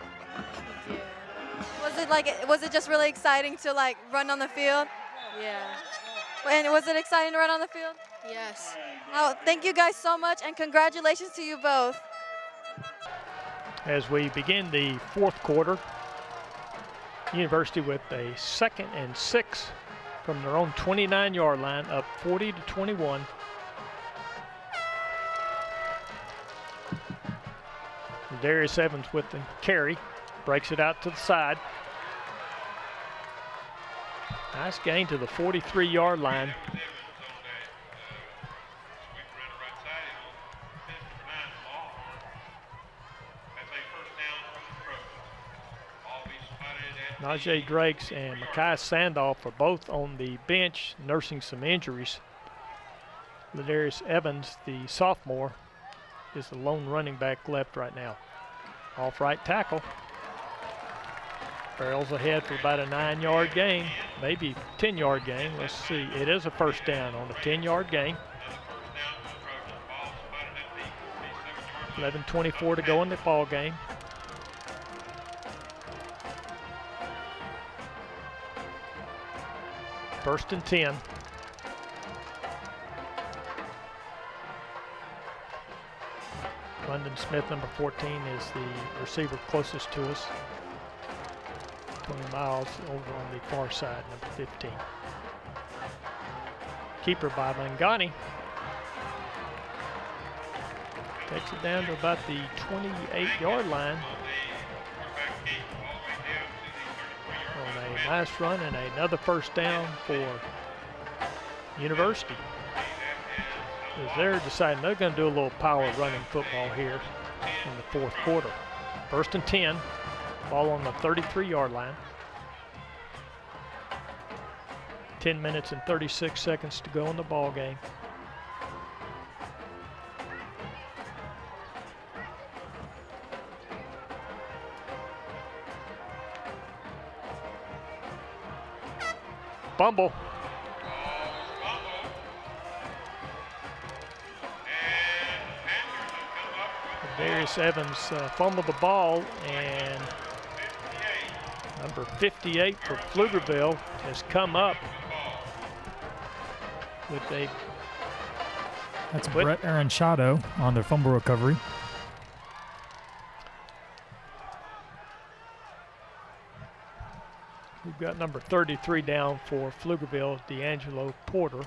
Yeah. Was it just really exciting to like run on the field? Yeah. And was it exciting to run on the field? Yes. Oh, thank you guys so much, and congratulations to you both. As we begin the fourth quarter, University with a 2nd and 6 from their own 29-yard line, up 40-21. Darius Evans with the carry, breaks it out to the side. Nice gain to the 43-yard line. Najee Drakes and Makai Sandolph are both on the bench nursing some injuries. Ladarius Evans, the sophomore, is the lone running back left right now. Off right tackle. Barrels ahead for about a 9-yard gain, maybe 10-yard gain. Let's see, it is a first down on a 10-yard gain. 11:24 to go in the ball game. First and 10. London Smith, number 14, is the receiver closest to us. 20 miles over on the far side, number 15. Keeper by Mangani. Takes it down to about the 28-yard line. On a nice run and another first down for University. As they're deciding they're going to do a little power running football here in the fourth quarter. First and 10, ball on the 33-yard line. 10 minutes and 36 seconds to go in the ball game. Fumble. Darius Evans fumbled the ball, and number 58 for Pflugerville has come up with a... That's Brett Aranchado on their fumble recovery. We've got number 33 down for Pflugerville, D'Angelo Porter.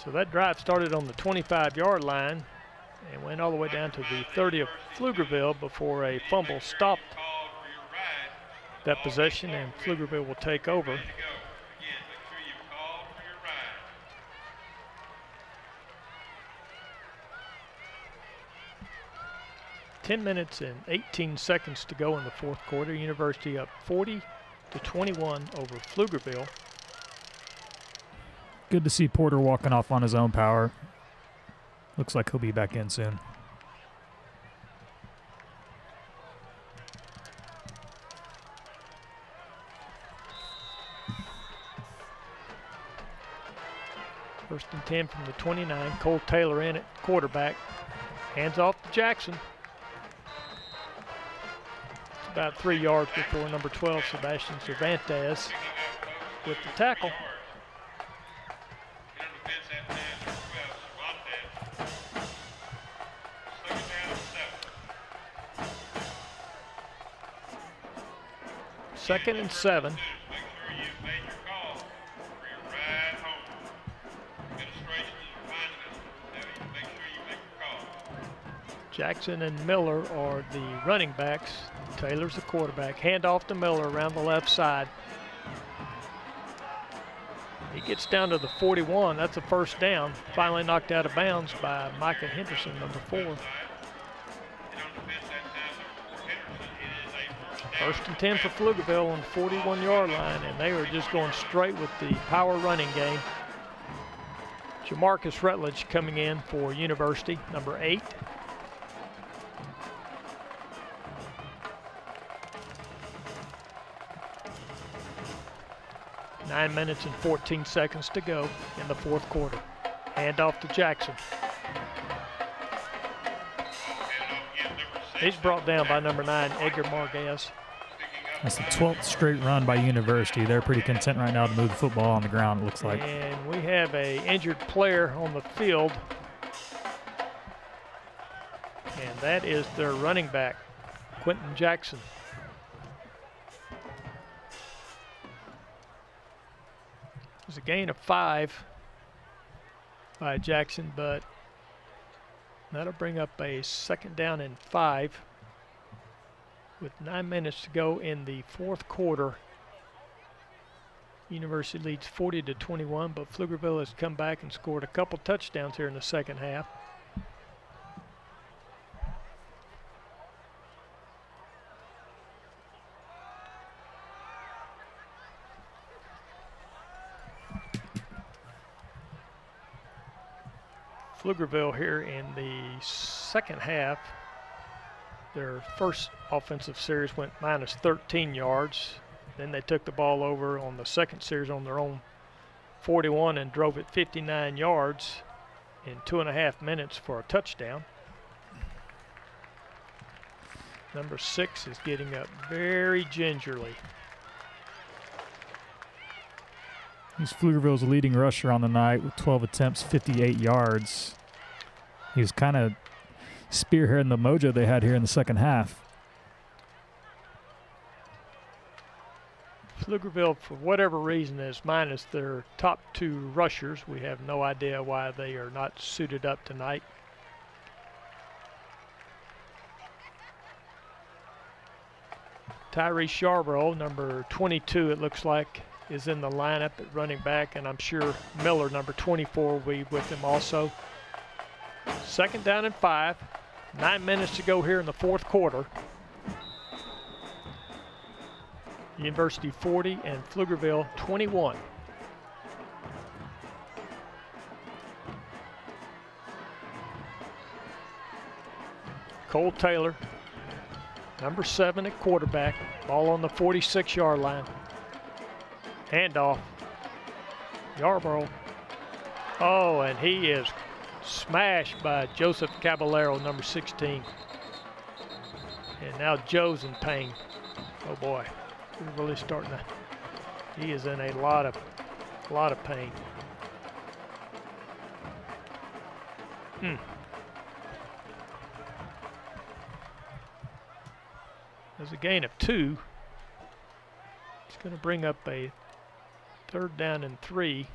So that drive started on the 25-yard line and went all the way down to the 30 of Pflugerville before a fumble stopped that possession, and Pflugerville will take over. Ten minutes and 18 seconds to go in the fourth quarter. University up 40-21 over Pflugerville. Good to see Porter walking off on his own power. Looks like he'll be back in soon. First and 10 from the 29. Cole Taylor in at quarterback. Hands off to Jackson. It's about 3 yards before number 12, Sebastian Cervantes, with the tackle. 2nd and 7. Jackson and Miller are the running backs. Taylor's the quarterback. Handoff to Miller around the left side. He gets down to the 41. That's a first down. Finally knocked out of bounds by Micah Henderson, number 4. First and 10 for Pflugerville on the 41-yard line, and they are just going straight with the power running game. Jamarcus Rutledge coming in for University, number 8. Nine minutes and 14 seconds to go in the 4th quarter. Handoff to Jackson. He's brought down by number 9, Edgar Marquez. That's the 12th straight run by University. They're pretty content right now to move the football on the ground, it looks like. And we have a injured player on the field. And that is their running back, Quentin Jackson. There's a gain of 5 by Jackson, but that'll bring up a 2nd down and 5 with 9 minutes to go in the 4th quarter. University leads 40-21, but Pflugerville has come back and scored a couple touchdowns here in the 2nd half. Pflugerville here in the 2nd half, their first offensive series went minus 13 yards. Then they took the ball over on the 2nd series on their own 41 and drove it 59 yards in 2.5 minutes for a touchdown. Number 6 is getting up very gingerly. He's Pflugerville's leading rusher on the night with 12 attempts, 58 yards. He was kind of spearheading the mojo they had here in the 2nd half. Pflugerville, for whatever reason, is minus their top 2 rushers. We have no idea why they are not suited up tonight. Tyrese Charbrough, number 22, it looks like, is in the lineup at running back, and I'm sure Miller, number 24, will be with him also. 2nd down and 5. 9 minutes to go here in the 4th quarter. University 40 and Pflugerville 21. Cole Taylor, number 7 at quarterback. Ball on the 46-yard line. Handoff. Yarborough. Oh, and he is smashed by Joseph Caballero, number 16. And now Joe's in pain. Oh boy, we're really starting to. He is in a lot of pain. There's a gain of 2. It's going to bring up a 3rd down and 3.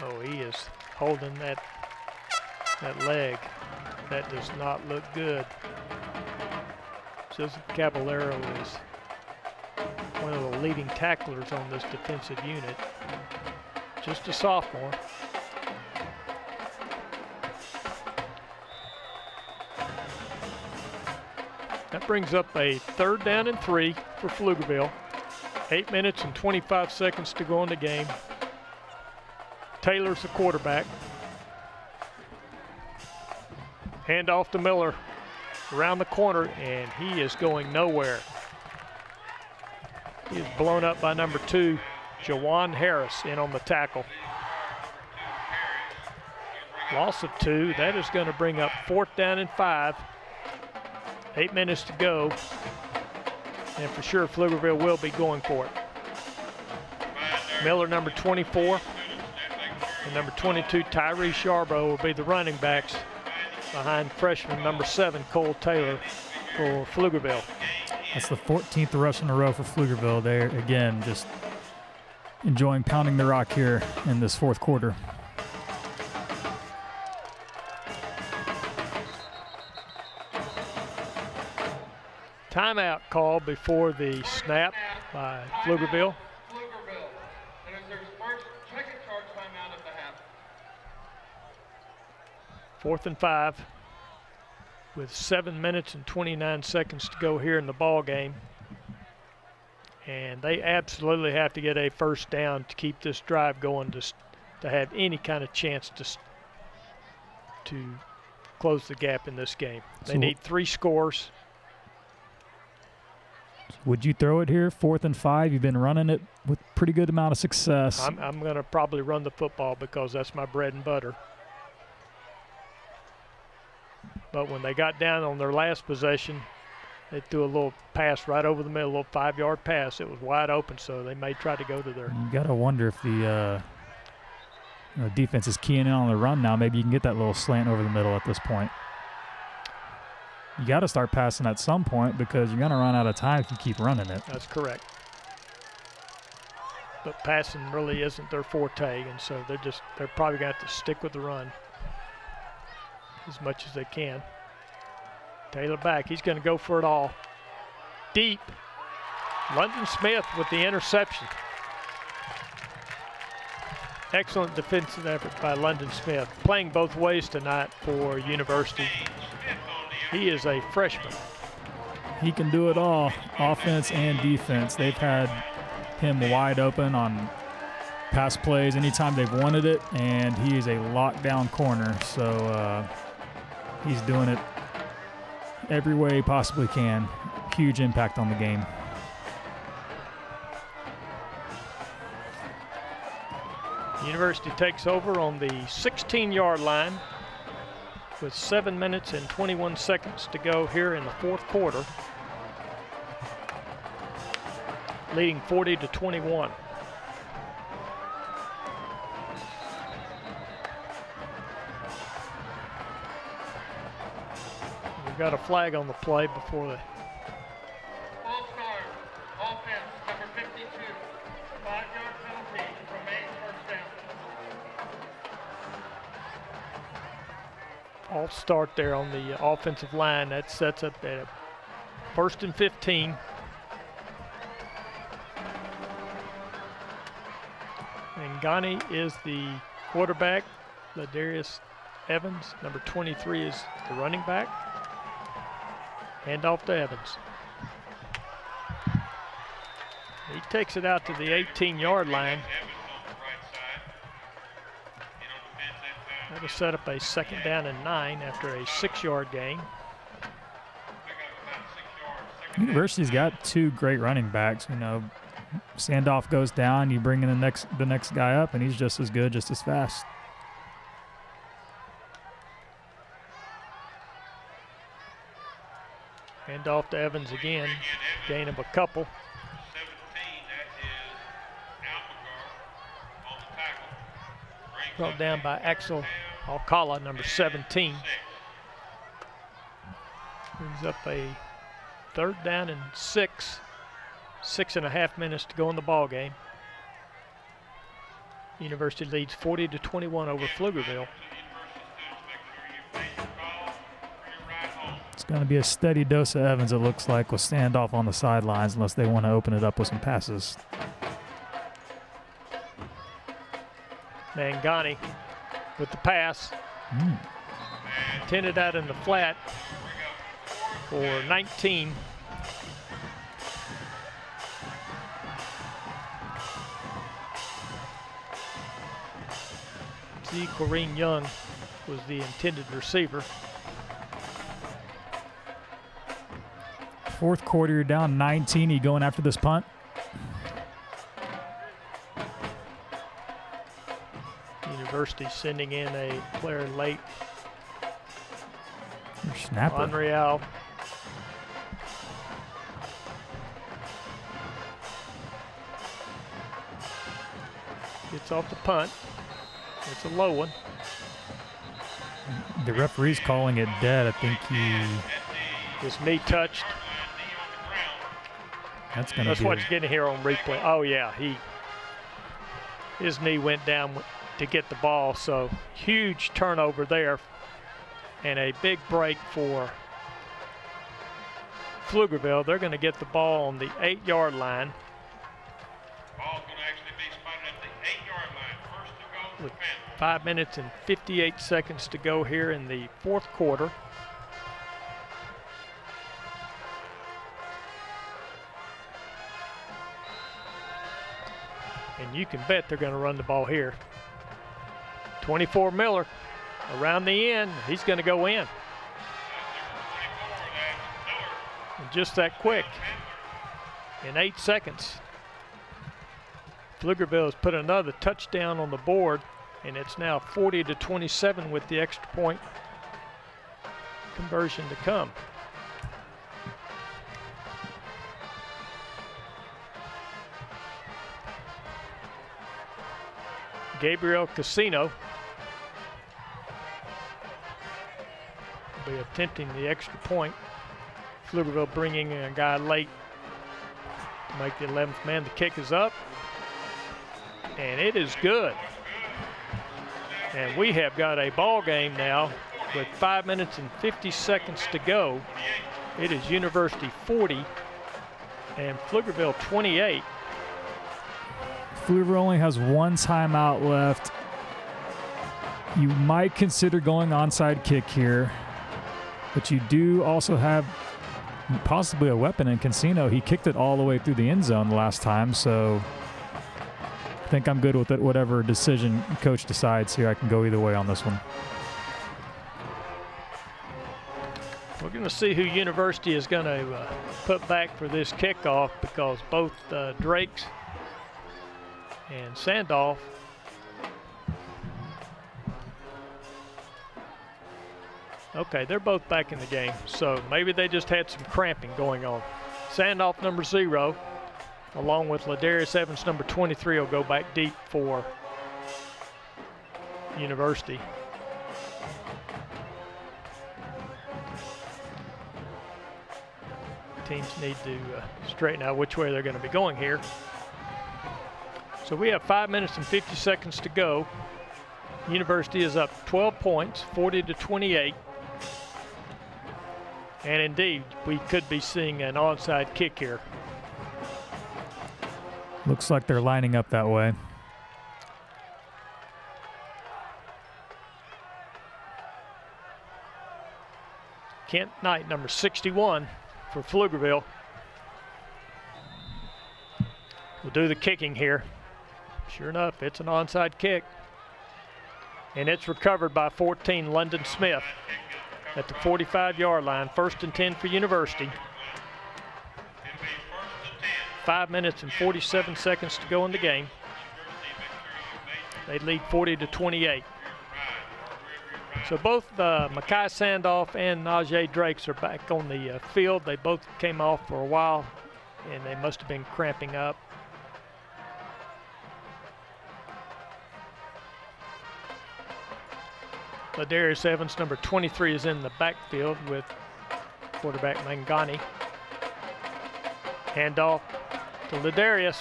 Oh, he is holding that leg. That does not look good. Joseph Caballero is one of the leading tacklers on this defensive unit. Just a sophomore. That brings up a 3rd down and 3 for Pflugerville. 8 minutes and 25 seconds to go in the game. Taylor's the quarterback. Handoff to Miller around the corner, and he is going nowhere. He is blown up by number 2, Jawan Harris, in on the tackle. Loss of 2. That is going to bring up 4th down and 5. 8 minutes to go. And for sure, Pflugerville will be going for it. Miller, number 24, and number 22, Tyree Charbrough, will be the running backs behind freshman number 7, Cole Taylor, for Pflugerville. That's the 14th rush in a row for Pflugerville. They're, again, just enjoying pounding the rock here in this fourth quarter. Timeout call before the snap by Pflugerville. Pflugerville. And it's their first second charge timeout at the half. 4th and 5 with 7 minutes and 29 seconds to go here in the ball game. And they absolutely have to get a first down to keep this drive going, to have any kind of chance to close the gap in this game. They need 3 scores. Would you throw it here, 4th and 5? You've been running it with pretty good amount of success. I'm going to probably run the football because that's my bread and butter. But when they got down on their last possession, they threw a little pass right over the middle, a little 5-yard pass. It was wide open, so they may try to go to their. You got to wonder if the defense is keying in on the run now. Maybe you can get that little slant over the middle at this point. You got to start passing at some point because you're going to run out of time if you keep running it. That's correct. But passing really isn't their forte, and so they're probably going to have to stick with the run as much as they can. Taylor back. He's going to go for it all. Deep. London Smith with the interception. Excellent defensive effort by London Smith. Playing both ways tonight for University. He is a freshman. He can do it all, offense and defense. They've had him wide open on pass plays anytime they've wanted it, and he is a lockdown corner. So he's doing it every way he possibly can. Huge impact on the game. University takes over on the 16-yard line with 7 minutes and 21 seconds to go here in the fourth quarter, leading 40-21. We've got a flag on the play before the False start. Offense, number 52. 5-yard penalty. Remains first down. false start there on the offensive line. That sets up a 1st and 15. And Ghani is the quarterback. Ladarius Evans, number 23, is the running back. Hand off to Evans. He takes it out to the 18-yard line. That'll set up a 2nd down and 9 after a 6-yard gain. University's got 2 great running backs. You know, Sandoff goes down, you bring in the next guy up, and he's just as good, just as fast. Hand off to Evans again. Gain of a couple. Brought down by Axel Alcala, number 17. Brings up a 3rd down and 6. 6.5 minutes to go in the ball game. University leads 40-21 over Pflugerville. It's going to be a steady dose of Evans, it looks like, with Standoff on the sidelines, unless they want to open it up with some passes. Mangani with the pass. Intended out in the flat for 19. Z. Corrine Young was the intended receiver. Fourth quarter, you're down 19. You going after this punt? University sending in a player late. Your snapper. Unreal. Gets off the punt. It's a low one. The referee's calling it dead. I think his knee touched. That's what you're getting here on replay. Oh yeah, his knee went down to get the ball, so huge turnover there, and a big break for Pflugerville. They're going to get the ball on the 8-yard line. Ball's going to actually be spotted at the 8-yard line. First to go. With 5 minutes and 58 seconds to go here in the fourth quarter. And you can bet they're going to run the ball here. 24 Miller around the end. He's going to go in. And just that quick. In 8 seconds. Pflugerville has put another touchdown on the board, and it's now 40-27 with the extra point conversion to come. Gabriel Casino will be attempting the extra point. Pflugerville bringing a guy late to make the 11th man. The kick is up, and it is good. And we have got a ball game now with 5 minutes and 50 seconds to go. It is University 40 and Pflugerville 28. Pflugerville only has one timeout left. You might consider going onside kick here, but you do also have possibly a weapon in Casino. He kicked it all the way through the end zone last time, so I think I'm good with it. Whatever decision coach decides here, I can go either way on this one. We're going to see who University is going to put back for this kickoff, because both Drakes and Sandolph okay, they're both back in the game, so maybe they just had some cramping going on. Sandolph, number 0, along with Ladarius Evans, number 23, will go back deep for University. Teams need to straighten out which way they're going to be going here. So we have 5 minutes and 50 seconds to go. University is up 12 points, 40-28. And indeed, we could be seeing an onside kick here. Looks like they're lining up that way. Kent Knight, number 61 for Pflugerville, will do the kicking here. Sure enough, it's an onside kick. And it's recovered by 14, London Smith, at the 45-yard line. 1st and 10 for University. 5 minutes and 47 seconds to go in the game. They lead 40-28. So both Mackay Sandolph and Najee Drakes are back on the field. They both came off for a while, and they must have been cramping up. Ladarius Evans, number 23, is in the backfield with quarterback Mangani. Handoff to Ladarius.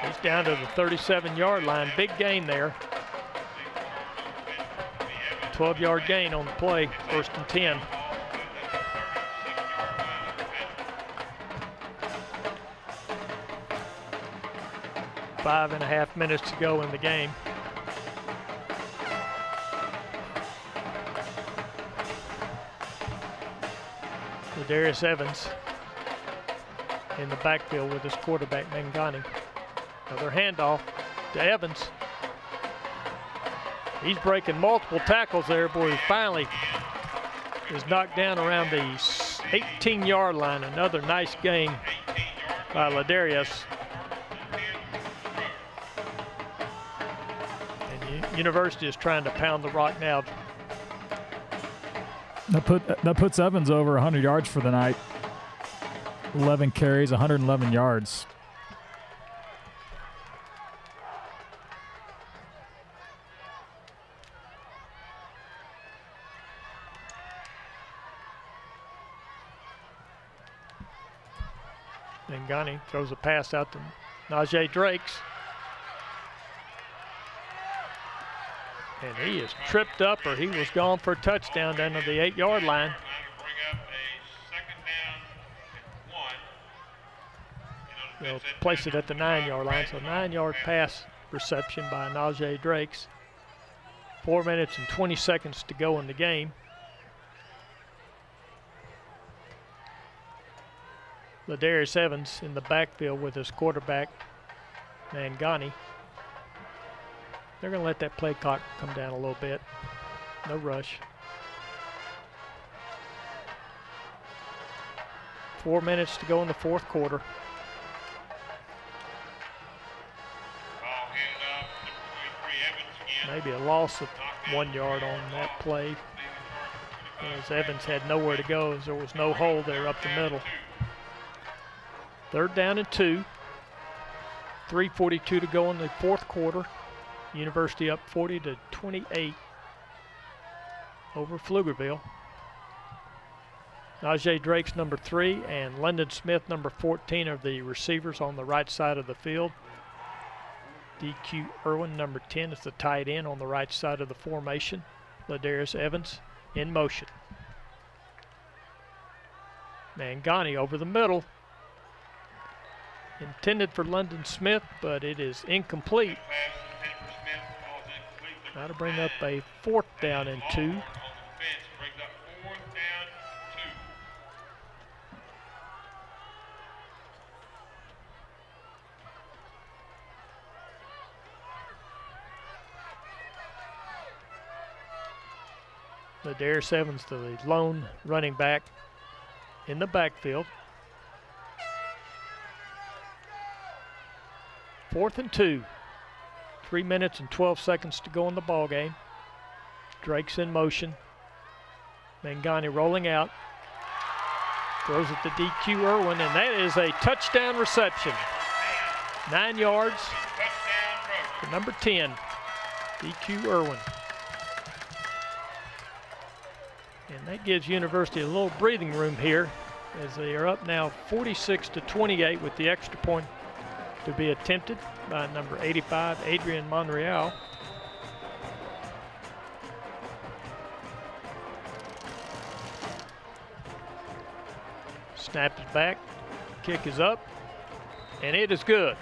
He's down to the 37-yard line. Big gain there. 12-yard gain on the play, 1st and 10. Five and a half minutes to go in the game. Ladarius Evans in the backfield with his quarterback Mangani. Another handoff to Evans. He's breaking multiple tackles there, boy. He finally is knocked down around the 18-yard line. Another nice gain by Ladarius. And University is trying to pound the rock now. That puts Evans over 100 yards for the night. 11 carries, 111 yards. Mangani throws a pass out to Najee Drakes. And he is tripped up, or he was gone for a touchdown down to the 8-yard line. They'll place it at the 9-yard line, so 9-yard pass reception by Najee Drakes. 4 minutes and 20 seconds to go in the game. Ladarius Evans in the backfield with his quarterback, Mangani. They're going to let that play clock come down a little bit. No rush. 4 minutes to go in the fourth quarter. Maybe a loss of 1 yard on that play, as Evans had nowhere to go as there was no hole there up the middle. 3rd down and 2. 3:42 to go in the fourth quarter. University up 40-28 over Pflugerville. Najee Drake's number 3 and London Smith number 14 are the receivers on the right side of the field. DQ Irwin, number 10, is the tight end on the right side of the formation. Ladarius Evans in motion. Mangani over the middle. Intended for London Smith, but it is incomplete. Now to bring up a 4th down and 2. Ladarius Evans, the lone running back in the backfield. 4th and 2. 3 minutes and 12 seconds to go in the ball game. Drake's in motion. Mangani rolling out. Throws it to DQ Irwin, and that is a touchdown reception. 9 yards for number 10, DQ Irwin. And that gives University a little breathing room here as they are up now 46-28 with the extra point to be attempted by number 85, Adrian Monreal. Snap is back, kick is up, and it is good.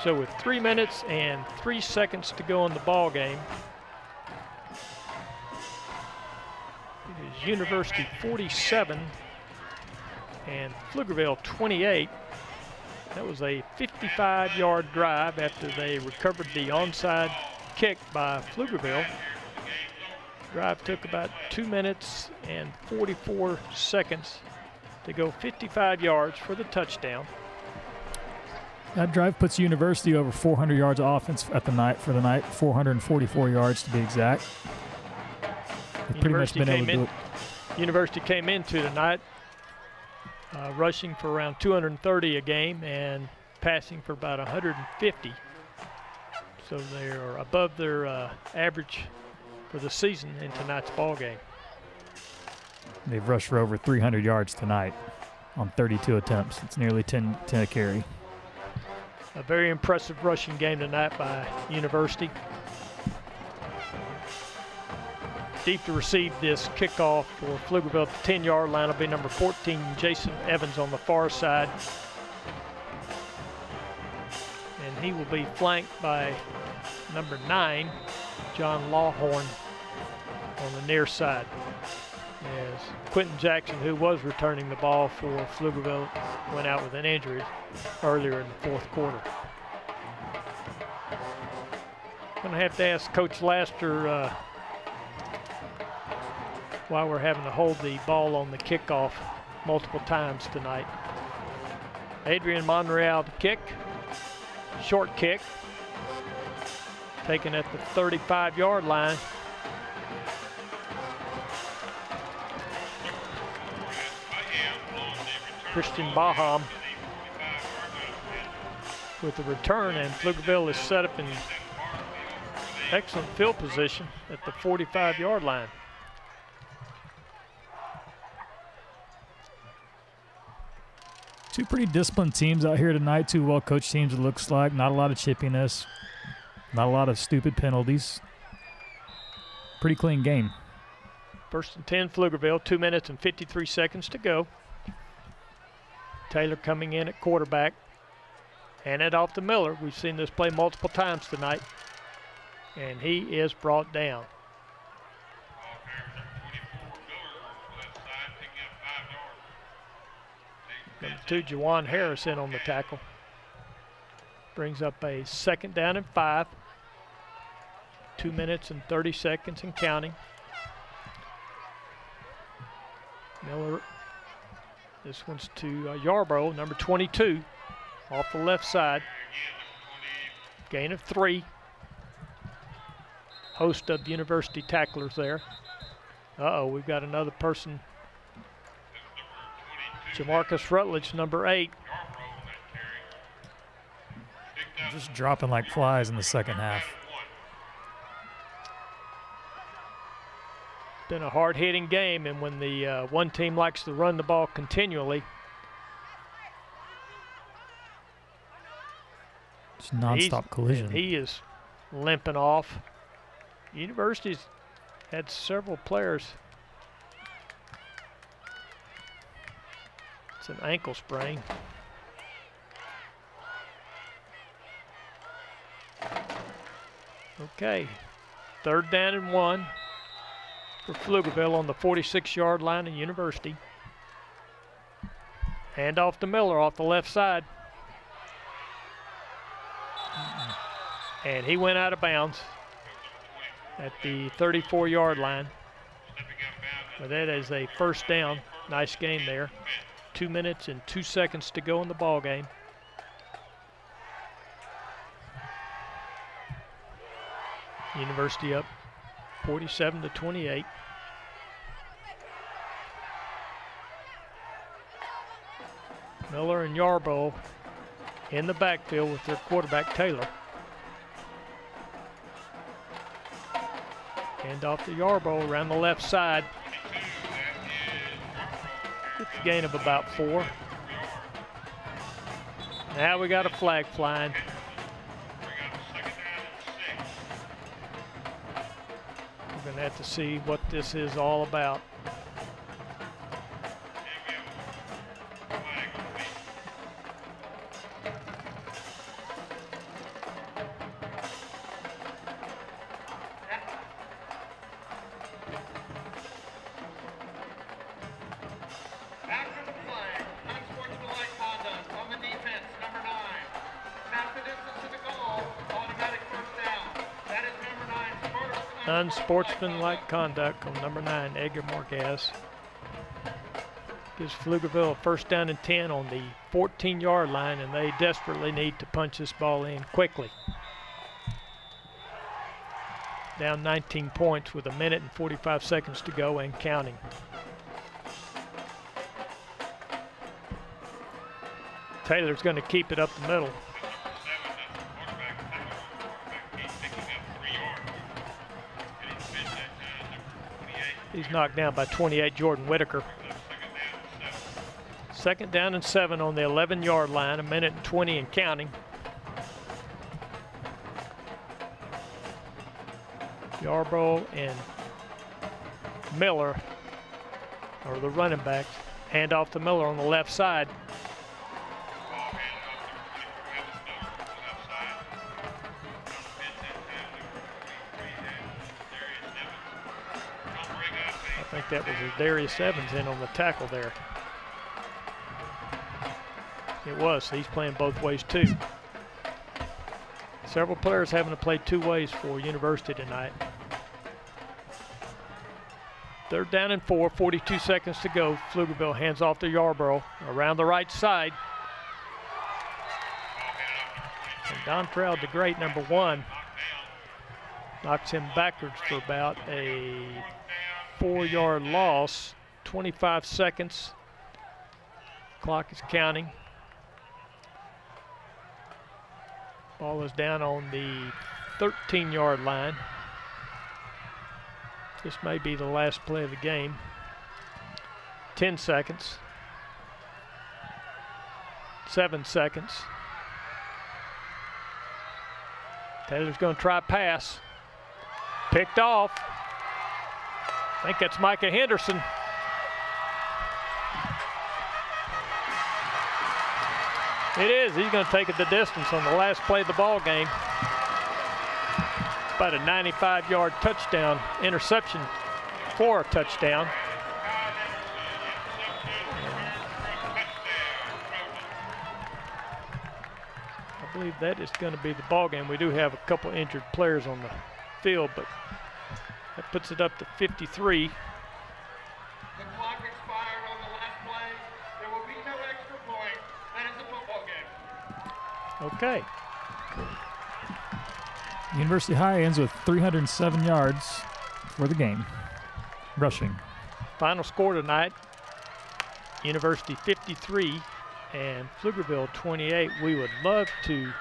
So with 3 minutes and 3 seconds to go in the ball game, it is University 47 and Pflugerville 28. That was a 55-yard drive after they recovered the onside kick by Pflugerville. Drive took about 2 minutes and 44 seconds to go 55 yards for the touchdown. That drive puts University over 400 yards of offense at the night for the night, 444 yards to be exact. They've pretty much been able to do it. University came into tonight rushing for around 230 a game and passing for about 150. So they are above their average for the season in tonight's ball game. They've rushed for over 300 yards tonight on 32 attempts. It's nearly 10 a carry. A very impressive rushing game tonight by University. Deep to receive this kickoff for Pflugerville at the 10-yard line will be number 14, Jason Evans on the far side. And he will be flanked by number 9, John Lawhorn on the near side. As Quentin Jackson, who was returning the ball for Pflugerville, went out with an injury earlier in the fourth quarter. Going to have to ask Coach Laster why we're having to hold the ball on the kickoff multiple times tonight. Adrian Monreal to kick. Short kick. Taken at the 35-yard line. Christian Baham with the return, and Pflugerville is set up in excellent field position at the 45-yard line. Two pretty disciplined teams out here tonight. Two well-coached teams, it looks like. Not a lot of chippiness. Not a lot of stupid penalties. Pretty clean game. First and 10, Pflugerville, 2 minutes and 53 seconds to go. Taylor coming in at quarterback. Hand it off to Miller. We've seen this play multiple times tonight. And he is brought down. Number 2, Jawan Harris in on the tackle. Brings up a 2nd down and 5. 2 minutes and 30 seconds and counting. Miller, this one's to Yarborough, number 22, off the left side. Gain of 3. Host of University tacklers there. We've got another person. Jamarcus Rutledge, number 8. Just dropping like flies in the second half. Been a hard-hitting game, and when the one team likes to run the ball continually, it's nonstop collision. He is limping off. University's had several players. It's an ankle sprain. Okay, 3rd down and 1 for Pflugerville on the 46-yard line of University. Hand off to Miller off the left side. And he went out of bounds at the 34-yard line. But that is a 1st down. Nice game there. 2 minutes and 2 seconds to go in the ball game. University up 47-28. Miller and Yarborough in the backfield with their quarterback Taylor. Hand off to Yarborough around the left side. Gets a gain of about 4. Now we got a flag flying. We're going to have to see what this is all about. Unsportsmanlike conduct on number 9, Edgar Marquez. Gives Pflugerville a 1st down and 10 on the 14-yard line, and they desperately need to punch this ball in quickly. Down 19 points with 1 minute and 45 seconds to go and counting. Taylor's going to keep it up the middle. He's knocked down by 28, Jordan Whitaker. 2nd down and 7 on the 11-yard line, 1 minute and 20 and counting. Yarborough and Miller are the running backs. Hand off to Miller on the left side. I think that was Darius Evans in on the tackle there. It was. He's playing both ways too. Several players having to play 2 ways for University tonight. 3rd down and 4, 42 seconds to go. Pflugerville hands off to Yarborough around the right side. And Dontrell DeGreat, number 1, knocks him backwards for about a 4-yard loss. 25 seconds. Clock is counting. Ball is down on the 13-yard line. This may be the last play of the game. 10 seconds. 7 seconds. Taylor's going to try pass. Picked off. I think that's Micah Henderson. It is. He's going to take it the distance on the last play of the ball game. About a 95-yard touchdown interception for a touchdown. I believe that is going to be the ball game. We do have a couple injured players on the field, but that puts it up to 53. The clock expired on the last play. There will be no extra point. That is a football game. Okay. University High ends with 307 yards for the game, rushing. Final score tonight, University 53 and Pflugerville 28. We would love to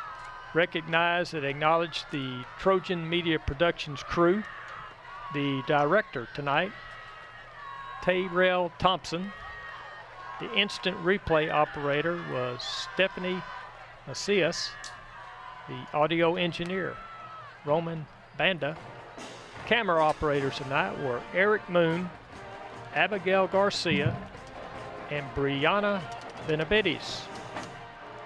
recognize and acknowledge the Trojan Media Productions crew. The director tonight, Tayrell Thompson. The instant replay operator was Stephanie Macias. The audio engineer, Roman Banda. Camera operators tonight were Eric Moon, Abigail Garcia, and Brianna Benavides.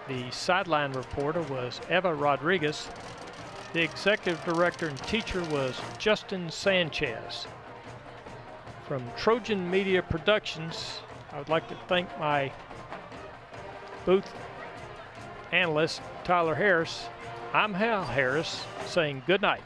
The sideline reporter was Eva Rodriguez. The executive director and teacher was Justin Sanchez. From Trojan Media Productions, I would like to thank my booth analyst, Tyler Harris. I'm Hal Harris, saying good night.